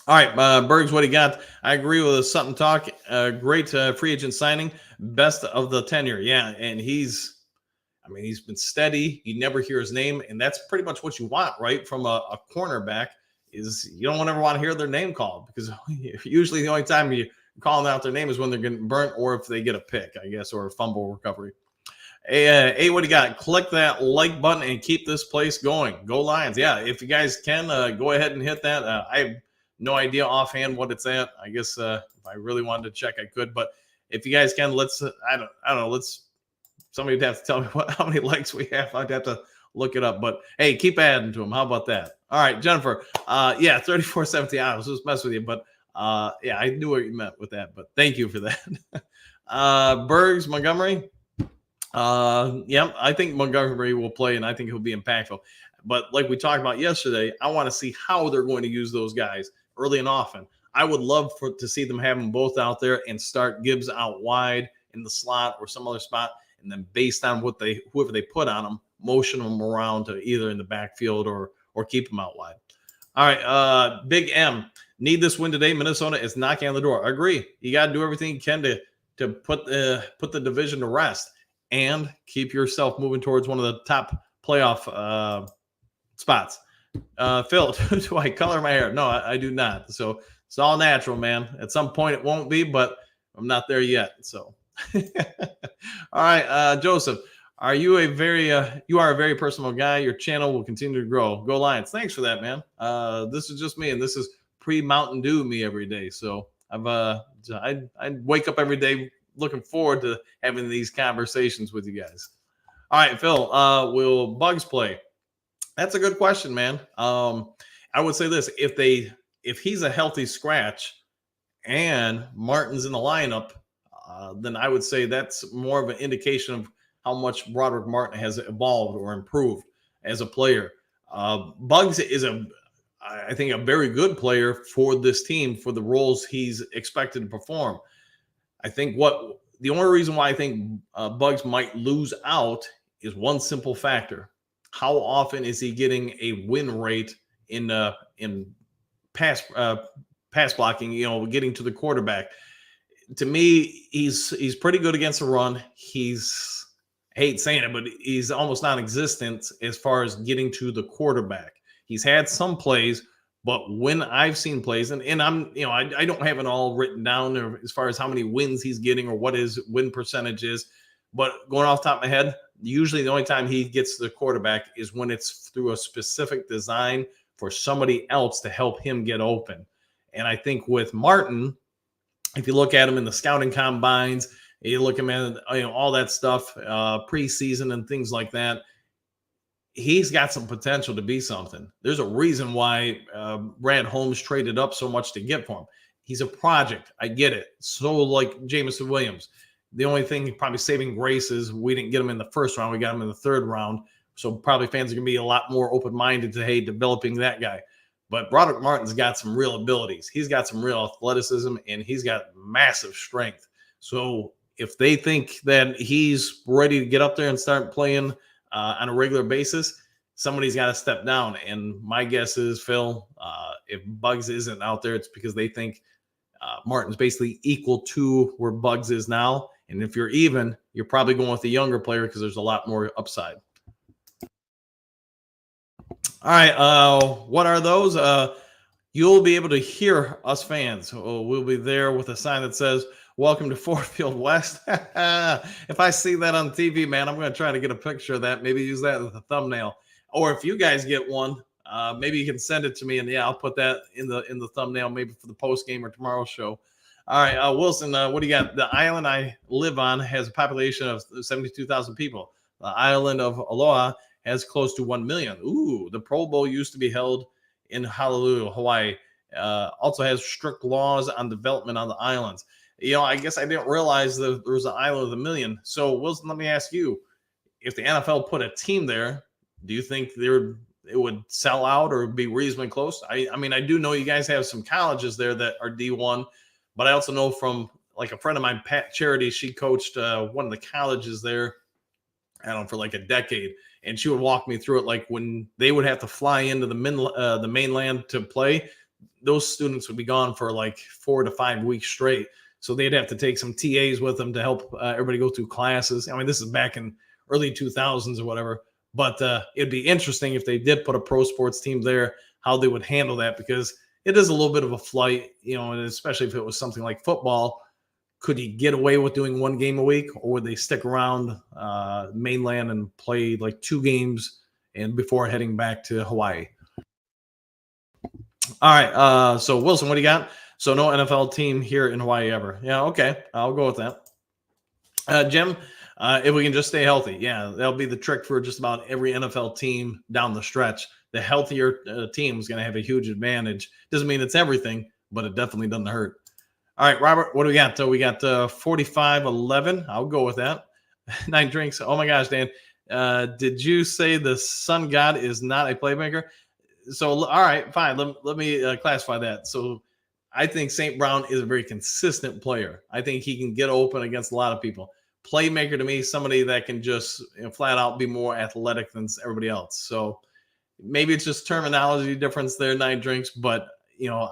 All right, Bergs, what do you got? I agree with Sutton talk. Great free agent signing. Best of the tenure. Yeah, and he's been steady. You never hear his name, and that's pretty much what you want, right, from a cornerback. Is you don't ever want to hear their name called because usually the only time you're calling out their name is when they're getting burnt or if they get a pick, I guess, or a fumble recovery. Hey, what do you got? Click that like button and keep this place going. Go Lions. Yeah, if you guys can, go ahead and hit that. I have no idea offhand what it's at. I guess if I really wanted to check, I could. But if you guys can, let's, I don't know, somebody would have to tell me how many likes we have. I'd have to look it up. But hey, keep adding to them. How about that? All right, Jennifer. Yeah, 34-17. I was just messing with you, but yeah, I knew what you meant with that. But thank you for that. Bergs, Montgomery. Yeah, I think Montgomery will play, and I think he'll be impactful. But like we talked about yesterday, I want to see how they're going to use those guys early and often. I would love to see them have them both out there and start Gibbs out wide in the slot or some other spot, and then based on whoever they put on them, motion them around to either in the backfield or keep them out wide. All right, Big M, need this win today. Minnesota is knocking on the door. I agree. You got to do everything you can to put the division to rest and keep yourself moving towards one of the top playoff spots. Phil, do I color my hair? No, I do not. So it's all natural, man. At some point it won't be, but I'm not there yet. So, all right, Joseph, you are a very personal guy. Your channel will continue to grow. Go Lions. Thanks for that, man. This is just me, and this is pre-Mountain Dew me every day. So I wake up every day looking forward to having these conversations with you guys. All right, Phil, will Bugs play? That's a good question, man. I would say this: if he's a healthy scratch and Martin's in the lineup, then I would say that's more of an indication of how much Broderick Martin has evolved or improved as a player. Bugs is I think, a very good player for this team for the roles he's expected to perform. I think the only reason why I think Bugs might lose out is one simple factor. How often is he getting a win rate in pass blocking, getting to the quarterback? To me, he's pretty good against the run. I hate saying it, but he's almost non-existent as far as getting to the quarterback. He's had some plays, but when I've seen plays, and I'm, I don't have it all written down as far as how many wins he's getting or what his win percentage is, but going off the top of my head, usually the only time he gets to the quarterback is when it's through a specific design for somebody else to help him get open. And I think with Martin, if you look at him in the scouting combines, you look at him at all that stuff, preseason and things like that, he's got some potential to be something. There's a reason why Brad Holmes traded up so much to get for him. He's a project. I get it. So like Jameson Williams. The only thing probably saving grace is we didn't get him in the first round. We got him in the third round. So probably fans are going to be a lot more open-minded to, hey, developing that guy. But Broderick Martin's got some real abilities. He's got some real athleticism, and he's got massive strength. So if they think that he's ready to get up there and start playing on a regular basis, somebody's got to step down. And my guess is, Phil, if Bugs isn't out there, it's because they think Martin's basically equal to where Bugs is now. And if you're even, you're probably going with the younger player because there's a lot more upside. All right. What are those? You'll be able to hear us fans. We'll be there with a sign that says, "Welcome to Ford Field West." If I see that on TV, man, I'm going to try to get a picture of that. Maybe use that as a thumbnail. Or if you guys get one, maybe you can send it to me, and yeah, I'll put that in the thumbnail, maybe for the post game or tomorrow's show. All right, Wilson, what do you got? The island I live on has a population of 72,000 people. The island of Aloha has close to 1 million. Ooh, the Pro Bowl used to be held in Honolulu, Hawaii. Also has strict laws on development on the islands. I guess I didn't realize that there was an island of 1 million. So, Wilson, let me ask you, if the NFL put a team there, do you think it would sell out or be reasonably close? I mean, I do know you guys have some colleges there that are D1, but I also know from like a friend of mine, Pat Charity, she coached one of the colleges there, I don't know, for like a decade. And she would walk me through it. Like when they would have to fly into the mainland to play, those students would be gone for like 4 to 5 weeks straight. So they'd have to take some TAs with them to help everybody go through classes. I mean, this is back in early 2000s or whatever. But it'd be interesting if they did put a pro sports team there, how they would handle that, because it is a little bit of a flight, and especially if it was something like football. Could you get away with doing 1 game a week, or would they stick around mainland and play like 2 games and before heading back to Hawaii? All right. So Wilson, what do you got? So no NFL team here in Hawaii ever. Yeah. Okay. I'll go with that. Jim, If we can just stay healthy, yeah, that'll be the trick for just about every NFL team down the stretch. The healthier team is going to have a huge advantage. Doesn't mean it's everything, but it definitely doesn't hurt. All right, Robert, what do we got? We got 45-11. I'll go with that. 9 drinks. Oh my gosh, Dan. Did you say the sun god is not a playmaker? So, all right, fine. Let me classify that. So, I think St. Brown is a very consistent player. I think he can get open against a lot of people. Playmaker to me, somebody that can just flat out be more athletic than everybody else. So, maybe it's just terminology difference there, 9 drinks, but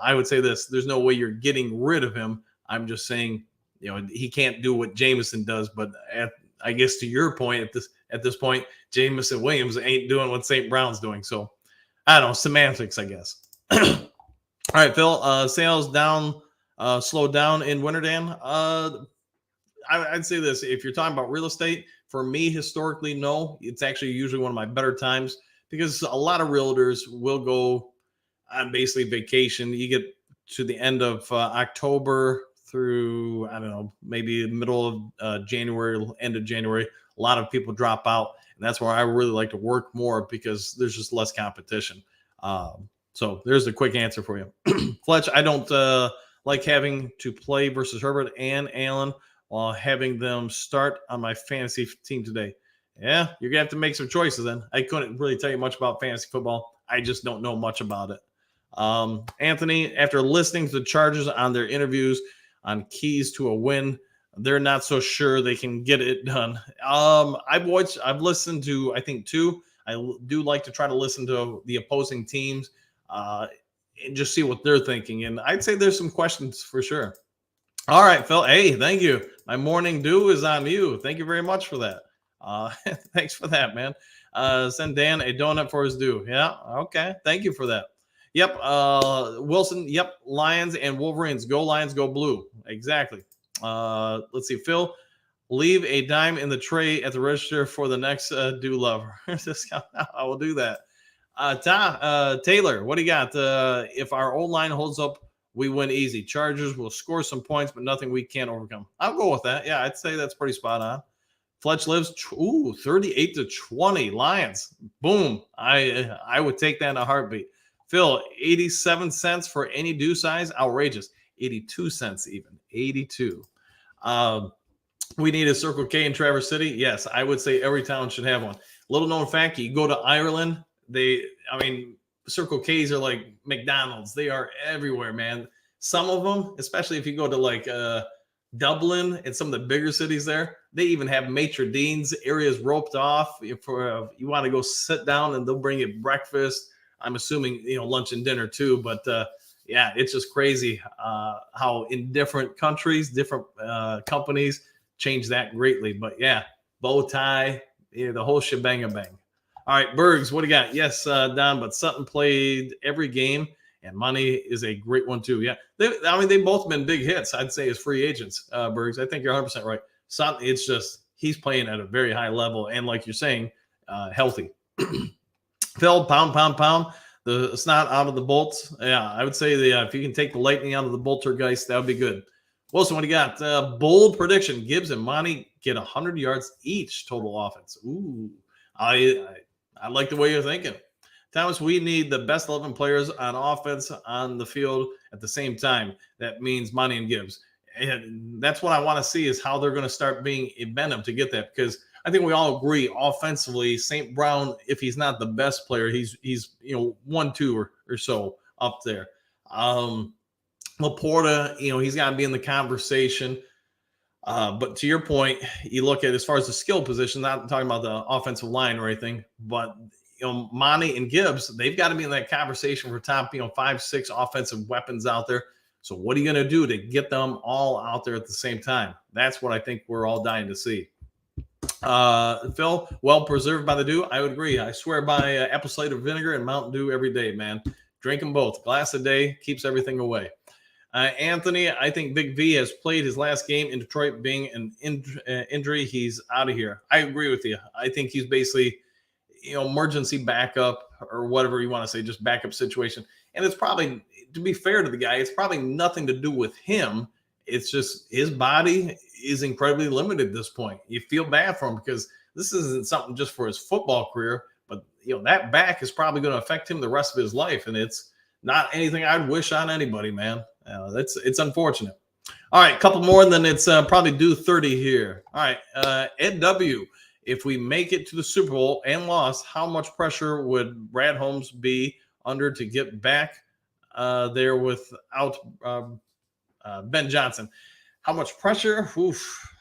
I would say this: there's no way you're getting rid of him. I'm just saying, he can't do what Jameson does. But I guess to your point, at this point, Jameson Williams ain't doing what St. Brown's doing. So I don't know, semantics, I guess. All right, Phil. Sales down, slowed down in winter, Dan. I'd say this: if you're talking about real estate, for me, historically, no. It's actually usually one of my better times because a lot of realtors will go on basically vacation. You get to the end of October through, I don't know, maybe the middle of January, end of January. A lot of people drop out, and that's where I really like to work more because there's just less competition. So there's the quick answer for you. Fletch, I don't like having to play versus Herbert and Allen while having them start on my fantasy team today. Yeah, you're going to have to make some choices then. I couldn't really tell you much about fantasy football. I just don't know much about it. Anthony, after listening to the Chargers on their interviews on keys to a win, they're not so sure they can get it done. I've listened to, I think, 2. I do like to try to listen to the opposing teams and just see what they're thinking. And I'd say there's some questions for sure. All right, Phil. Hey, thank you. My morning dew is on you. Thank you very much for that. Thanks for that, man. Send Dan a donut for his due. Yeah. Okay. Thank you for that. Yep. Wilson. Yep. Lions and Wolverines. Go Lions. Go blue. Exactly. Let's see. Phil, leave a dime in the tray at the register for the next do lover. I will do that. Taylor, what do you got? If our old line holds up, we win easy. Chargers will score some points, but nothing we can't overcome. I'll go with that. Yeah, I'd say that's pretty spot on. Fletch lives. 38-20 Lions. Boom. I would take that in a heartbeat. Phil, 87 cents for any due size. Outrageous. 82 cents even. 82. We need a Circle K in Traverse City. Yes, I would say every town should have one. Little known fact, you go to Ireland, Circle K's are like McDonald's. They are everywhere, man. Some of them, especially if you go to like Dublin and some of the bigger cities there, they even have maitre d's areas roped off for you want to go sit down, and they'll bring you breakfast. I'm assuming lunch and dinner too, but yeah, it's just crazy how in different countries, different companies change that greatly. But yeah, bow tie, the whole shebang bang. All right, Bergs, what do you got? Yes, Don, but Sutton played every game, and Money is a great one too. Yeah, they've both been big hits, I'd say, as free agents, Bergs. I think you're 100% right. Sutton, it's just he's playing at a very high level, and like you're saying, healthy. Phil, pound. The snot out of the bolts. Yeah, I would say if you can take the lightning out of the Boltergeist, that would be good. Wilson, what do you got? Bold prediction. Gibbs and Monty get 100 yards each total offense. Ooh, I like the way you're thinking. Thomas, we need the best 11 players on offense on the field at the same time. That means Monty and Gibbs. And that's what I want to see is how they're going to start being inventive to get that, because I think we all agree offensively, St. Brown, if he's not the best player, he's 1-2 or so up there. Laporta, he's got to be in the conversation. But to your point, you look at as far as the skill position, not talking about the offensive line or anything, but Monty and Gibbs, they've got to be in that conversation for top 5-6 offensive weapons out there. So what are you going to do to get them all out there at the same time? That's what I think we're all dying to see. Phil, well preserved by the dew. I would agree. I swear by apple cider vinegar and Mountain Dew every day, man. Drink them both. Glass a day keeps everything away. Anthony, I think Big V has played his last game in Detroit being an injury. He's out of here. I agree with you. I think he's basically, emergency backup or whatever you want to say, just backup situation. And it's probably, to be fair to the guy, it's probably nothing to do with him. it's just his body is incredibly limited at this point. You feel bad for him because this isn't something just for his football career, but that back is probably going to affect him the rest of his life, and it's not anything I'd wish on anybody, man. It's unfortunate. All right, a couple more, and then it's probably due 30 here. All right, Ed W. If we make it to the Super Bowl and lost, how much pressure would Brad Holmes be under to get back there without Ben Johnson? How much pressure? Oof.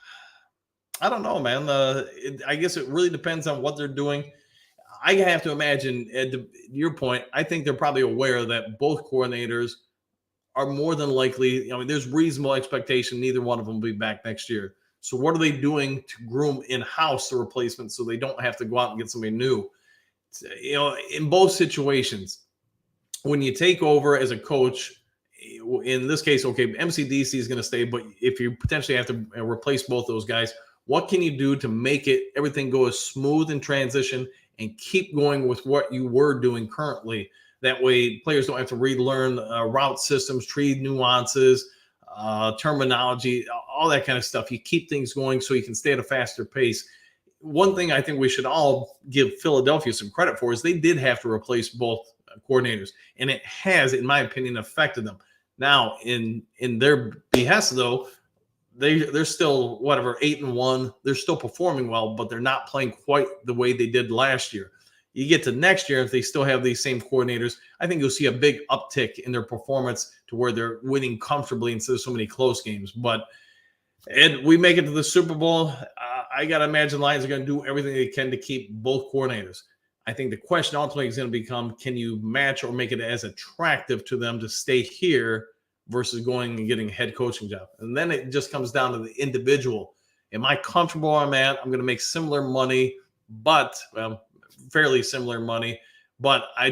I don't know, man. I guess it really depends on what they're doing. I have to imagine, Ed, to your point, I think they're probably aware that both coordinators are more than likely, there's reasonable expectation neither one of them will be back next year. So what are they doing to groom in-house the replacement so they don't have to go out and get somebody new? In both situations, when you take over as a coach, in this case, okay, MCDC is going to stay, but if you potentially have to replace both those guys, what can you do to make everything go as smooth in transition and keep going with what you were doing currently? That way players don't have to relearn route systems, tree nuances, terminology, all that kind of stuff. You keep things going so you can stay at a faster pace. One thing I think we should all give Philadelphia some credit for is they did have to replace both coordinators, and it has, in my opinion, affected them. Now, in their behest, though, they're still 8-1. They're still performing well, but they're not playing quite the way they did last year. You get to next year, if they still have these same coordinators, I think you'll see a big uptick in their performance to where they're winning comfortably instead of so many close games. But Ed, we make it to the Super Bowl. I got to imagine Lions are going to do everything they can to keep both coordinators. I think the question ultimately is going to become, can you match or make it as attractive to them to stay here versus going and getting a head coaching job? And then it just comes down to the individual. Am I comfortable where I'm at? I'm going to make similar money, but fairly similar money. But I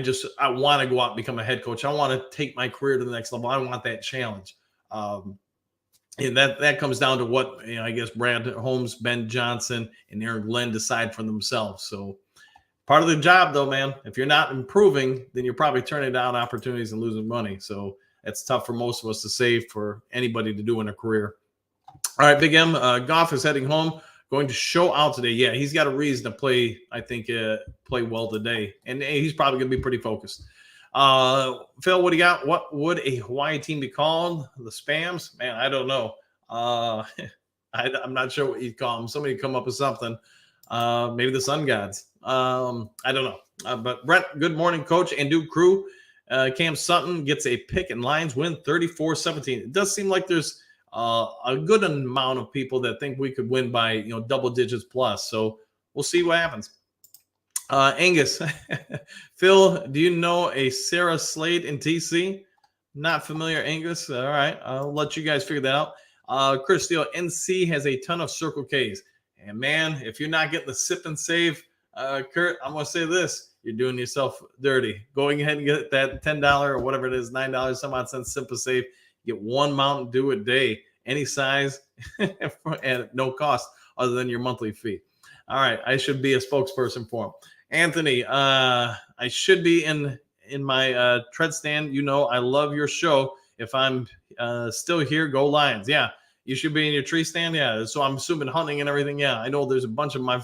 want to go out and become a head coach. I want to take my career to the next level. I want that challenge. And that comes down to what, I guess, Brad Holmes, Ben Johnson, and Aaron Glenn decide for themselves. So part of the job, though, man, if you're not improving, then you're probably turning down opportunities and losing money. So it's tough for most of us to save for anybody to do in a career. All right, Big M, Goff is heading home, going to show out today. Yeah, he's got a reason to play, I think, play well today. And he's probably going to be pretty focused. Phil, what do you got? What would a Hawaii team be called? The Spams? Man, I don't know. I'm not sure what you'd call them. Somebody come up with something. Maybe the Sun Gods. I don't know. But Brent, good morning, Coach and Duke crew. Cam Sutton gets a pick and Lions win 34-17. It does seem like there's a good amount of people that think we could win by double digits plus. So we'll see what happens. Angus, Phil, do you know a Sarah Slade in TC? Not familiar, Angus. All right, I'll let you guys figure that out. Chris Steele, NC has a ton of Circle Ks. And man, if you're not getting the sip and save, Kurt, I'm going to say this. You're doing yourself dirty. Going ahead and get that $10 or whatever it is, $9, some odd cents, Simple Save. Get one Mountain Dew a day, any size, and no cost other than your monthly fee. All right, I should be a spokesperson for him. Anthony, I should be in my tread stand. I love your show. If I'm still here, go Lions. Yeah, you should be in your tree stand. Yeah, so I'm assuming hunting and everything. Yeah, I know there's a bunch of my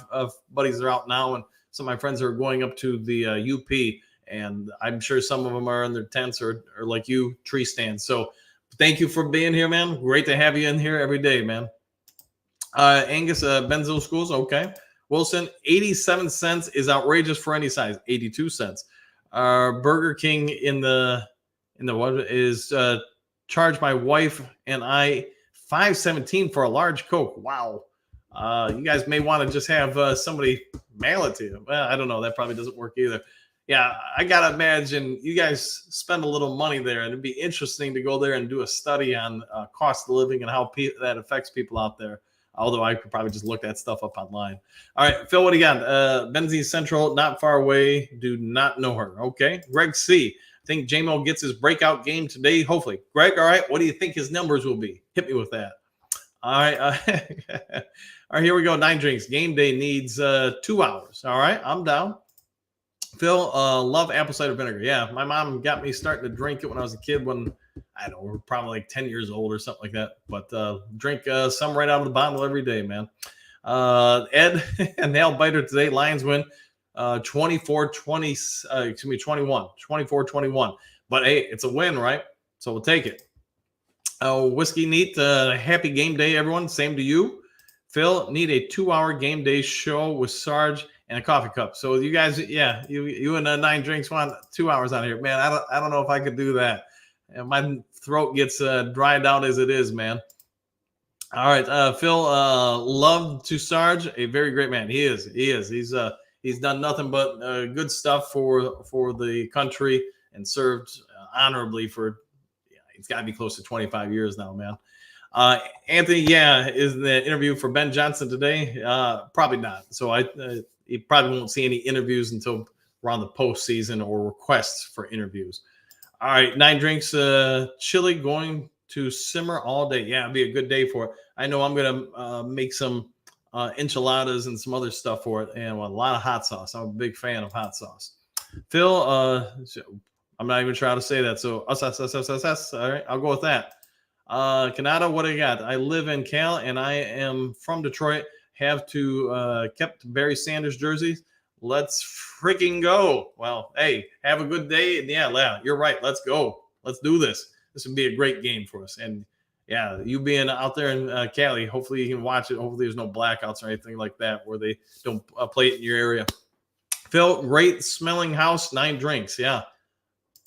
buddies that are out now, and some of my friends are going up to the UP, and I'm sure some of them are in their tents or like you, tree stands. So thank you for being here, man. Great to have you in here every day, man. Angus, Benzo Schools, okay. Wilson, 87 cents is outrageous for any size. 82 cents. Burger King in the what is charged my wife and I $5.17 for a large Coke. Wow. You guys may want to just have somebody mail it to you. Well, I don't know. That probably doesn't work either. Yeah, I got to imagine you guys spend a little money there, and it'd be interesting to go there and do a study on cost of living and how that affects people out there. Although I could probably just look that stuff up online. All right, Phil, what do you got? Benzine Central, not far away. Do not know her. Okay. Greg C. I think J-Mo gets his breakout game today, hopefully. Greg, all right, what do you think his numbers will be? Hit me with that. All right. All right, here we go. 9 drinks. Game day needs 2 hours. All right, I'm down. Phil, love apple cider vinegar. Yeah, my mom got me starting to drink it when I was a kid. When I don't know, we're probably like 10 years old or something like that. But drink some right out of the bottle every day, man. Ed, a nail biter today. Lions win 24-20, excuse me, 21, 24-21. But hey, it's a win, right? So we'll take it. Whiskey Neat, happy game day, everyone. Same to you. Phil, need a 2-hour game day show with Sarge and a coffee cup. So you guys, yeah, you and 9 drinks want 2 hours out here, man. I don't know if I could do that. And my throat gets dried out as it is, man. All right, Phil, love to Sarge, a very great man. He is. He's done nothing but good stuff for the country and served honorably for. It's got to be close to 25 years now, man. Anthony, yeah, is the interview for Ben Johnson today? Probably not. So you probably won't see any interviews until around the postseason or requests for interviews. All right, 9 drinks, chili going to simmer all day. Yeah, it'd be a good day for it. I know I'm gonna make some enchiladas and some other stuff for it, and a lot of hot sauce. I'm a big fan of hot sauce. Phil, I'm not even trying to say that. So, all right, I'll go with that. Canada, what do you got? I live in Cal, and I am from Detroit. Have to kept Barry Sanders jerseys. Let's freaking go. Well, hey, have a good day. And yeah, you're right. Let's go. Let's do this. This would be a great game for us. And yeah, you being out there in Cali, hopefully you can watch it. Hopefully there's no blackouts or anything like that where they don't play it in your area. Phil, great smelling house, 9 drinks. Yeah.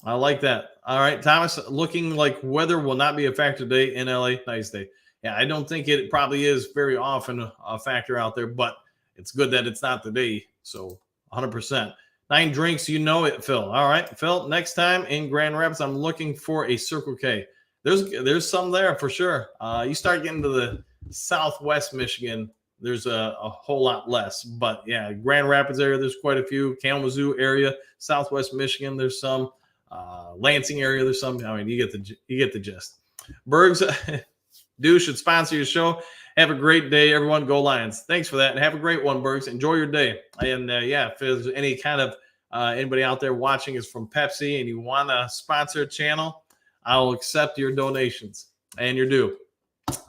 I like that. All right, Thomas, looking like weather will not be a factor today in LA. Nice day. Yeah, I don't think it probably is very often a factor out there, but it's good that it's not today. So 100%. 9 drinks, you know it, Phil. All right, Phil, next time in Grand Rapids, I'm looking for a Circle K. There's some there for sure. You start getting to the Southwest Michigan, there's a whole lot less. But yeah, Grand Rapids area, there's quite a few. Kalamazoo area, Southwest Michigan, there's some. Lansing area, there's some. I mean, you get the gist. Bergs, should sponsor your show. Have a great day, everyone. Go Lions. Thanks for that, and have a great one, Bergs. Enjoy your day. And yeah, if there's any kind of anybody out there watching is from Pepsi and you want to sponsor a channel, I'll accept your donations and your due.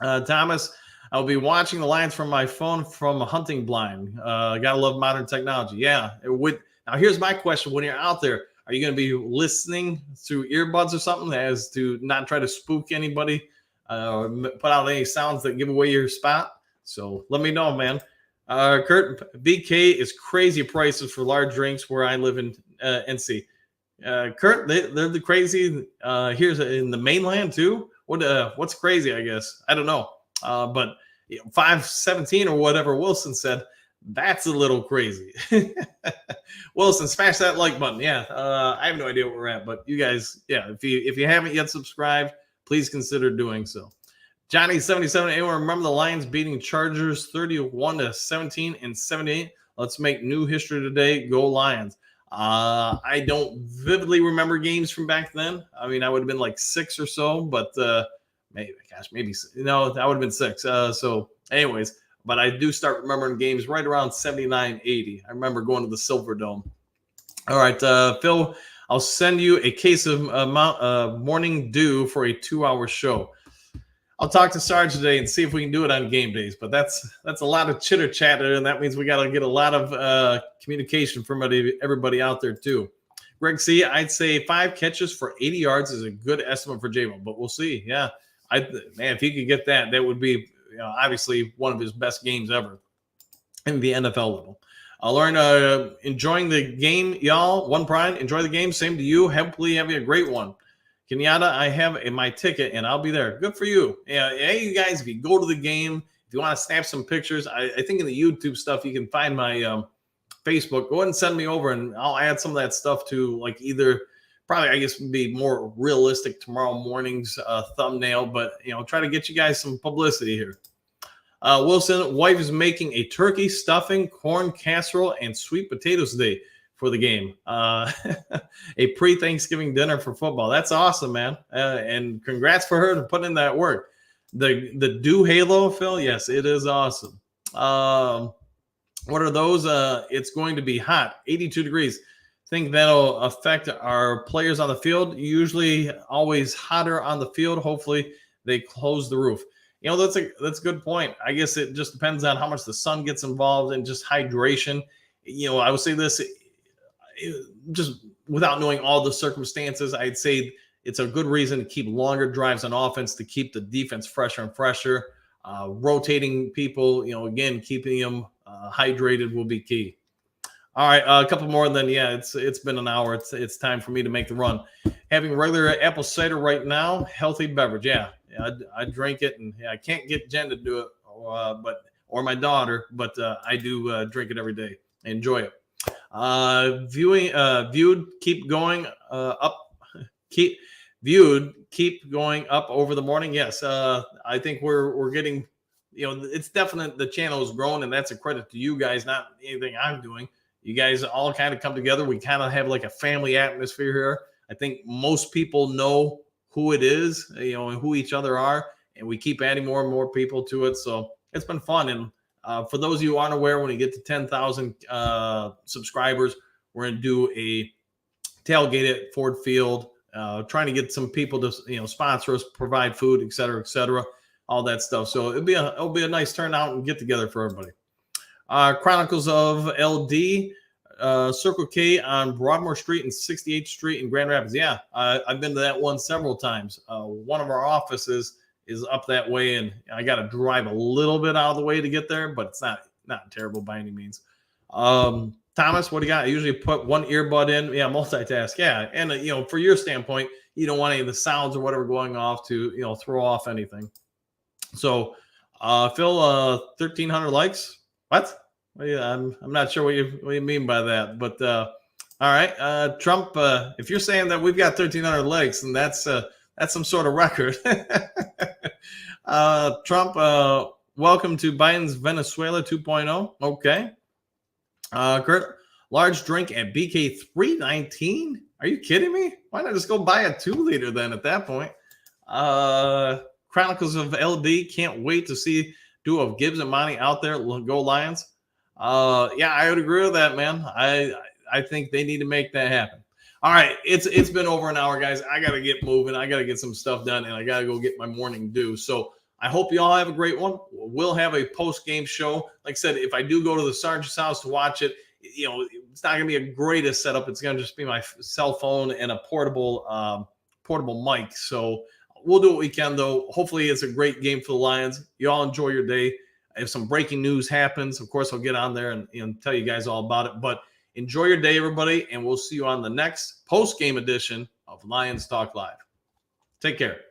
Thomas, I'll be watching the Lions from my phone from a hunting blind. Gotta love modern technology. Yeah, it would. Now here's my question: when you're out there, are you going to be listening through earbuds or something as to not try to spook anybody, put out any sounds that give away your spot? So let me know, man. Kurt, BK is crazy prices for large drinks where I live in NC. Kurt, they're the crazy. Here's in the mainland too. What's crazy? I guess I don't know. But 517 or whatever Wilson said. That's a little crazy. Wilson, smash that like button. Yeah, I have no idea where we're at, but you guys, yeah, if you haven't yet subscribed, please consider doing so. Johnny77, anyone remember the Lions beating Chargers 31-17 and 78? Let's make new history today. Go Lions. I don't vividly remember games from back then. I mean, I would have been like 6 or so, but maybe no, that would have been 6. So anyways. But I do start remembering games right around 79, 80. I remember going to the Silver Dome. All right, Phil, I'll send you a case of Morning Dew for a 2-hour show. I'll talk to Sarge today and see if we can do it on game days. But that's a lot of chitter chatter, and that means we got to get a lot of communication from everybody out there too. Greg C, I'd say 5 catches for 80 yards is a good estimate for J-Mo, but we'll see. Yeah, man, if he could get that, that would be obviously one of his best games ever in the NFL level. Lauren, enjoying the game, y'all. One pride, enjoy the game. Same to you. Hopefully, having a great one. Kenyatta, I have my ticket and I'll be there. Good for you. Yeah, hey, you guys, if you go to the game, if you want to snap some pictures, I think in the YouTube stuff you can find my Facebook. Go ahead and send me over, and I'll add some of that stuff to like either. Probably, I guess, would be more realistic tomorrow morning's thumbnail, but try to get you guys some publicity here. Wilson, wife is making a turkey stuffing, corn casserole, and sweet potatoes today for the game. A pre-Thanksgiving dinner for football. That's awesome, man. And congrats for her to put in that work. The Dew Halo, Phil. Yes, it is awesome. What are those? It's going to be hot, 82 degrees. think that'll affect our players on the field. Usually always hotter on the field. Hopefully they close the roof. That's a good point. I guess it just depends on how much the sun gets involved and just hydration. I would say this just without knowing all the circumstances. I'd say it's a good reason to keep longer drives on offense to keep the defense fresher and fresher. Rotating people, again, keeping them hydrated will be key. All right, a couple more, and then it's been an hour. It's time for me to make the run. Having regular apple cider right now, healthy beverage. Yeah, I drink it, and I can't get Jen to do it, or my daughter, but I do drink it every day. I enjoy it. Viewed, keep going up. Keep going up over the morning. Yes, I think we're getting. It's definite. The channel is growing, and that's a credit to you guys, not anything I'm doing. You guys all kind of come together. We kind of have like a family atmosphere here. I think most people know who it is, and who each other are, and we keep adding more and more people to it. So it's been fun. And for those of you who aren't aware, when we get to 10,000 subscribers, we're going to do a tailgate at Ford Field, trying to get some people to sponsor us, provide food, et cetera, all that stuff. So it'll be a nice turnout and get together for everybody. Chronicles of LD, Circle K on Broadmoor Street and 68th Street in Grand Rapids. Yeah, I've been to that one several times. One of our offices is up that way, and I got to drive a little bit out of the way to get there, but it's not terrible by any means. Thomas, what do you got? I usually put one earbud in. Yeah, multitask. Yeah, and for your standpoint, you don't want any of the sounds or whatever going off to throw off anything. So, Phil, 1,300 likes. What? I'm not sure what you mean by that, but all right, Trump. If you're saying that we've got 1,300 likes, then that's some sort of record. Trump, welcome to Biden's Venezuela 2.0. Okay. Kurt, large drink at BK 319. Are you kidding me? Why not just go buy a 2-liter then at that point? Chronicles of LD, can't wait to see duo of Gibbs and Monty out there. Go Lions. Yeah, I would agree with that, man. I think they need to make that happen. All right, it's been over an hour, guys. I gotta get moving. I gotta get some stuff done, and I gotta go get my morning due. So I hope you all have a great one. We'll have a post-game show. Like I said, if I do go to the Sergeant's house to watch it, it's not gonna be a greatest setup. It's gonna just be my cell phone and a portable mic. So we'll do what we can, though. Hopefully, it's a great game for the Lions. You all enjoy your day. If some breaking news happens, of course, I'll get on there and tell you guys all about it. But enjoy your day, everybody, and we'll see you on the next post-game edition of Lions Talk Live. Take care.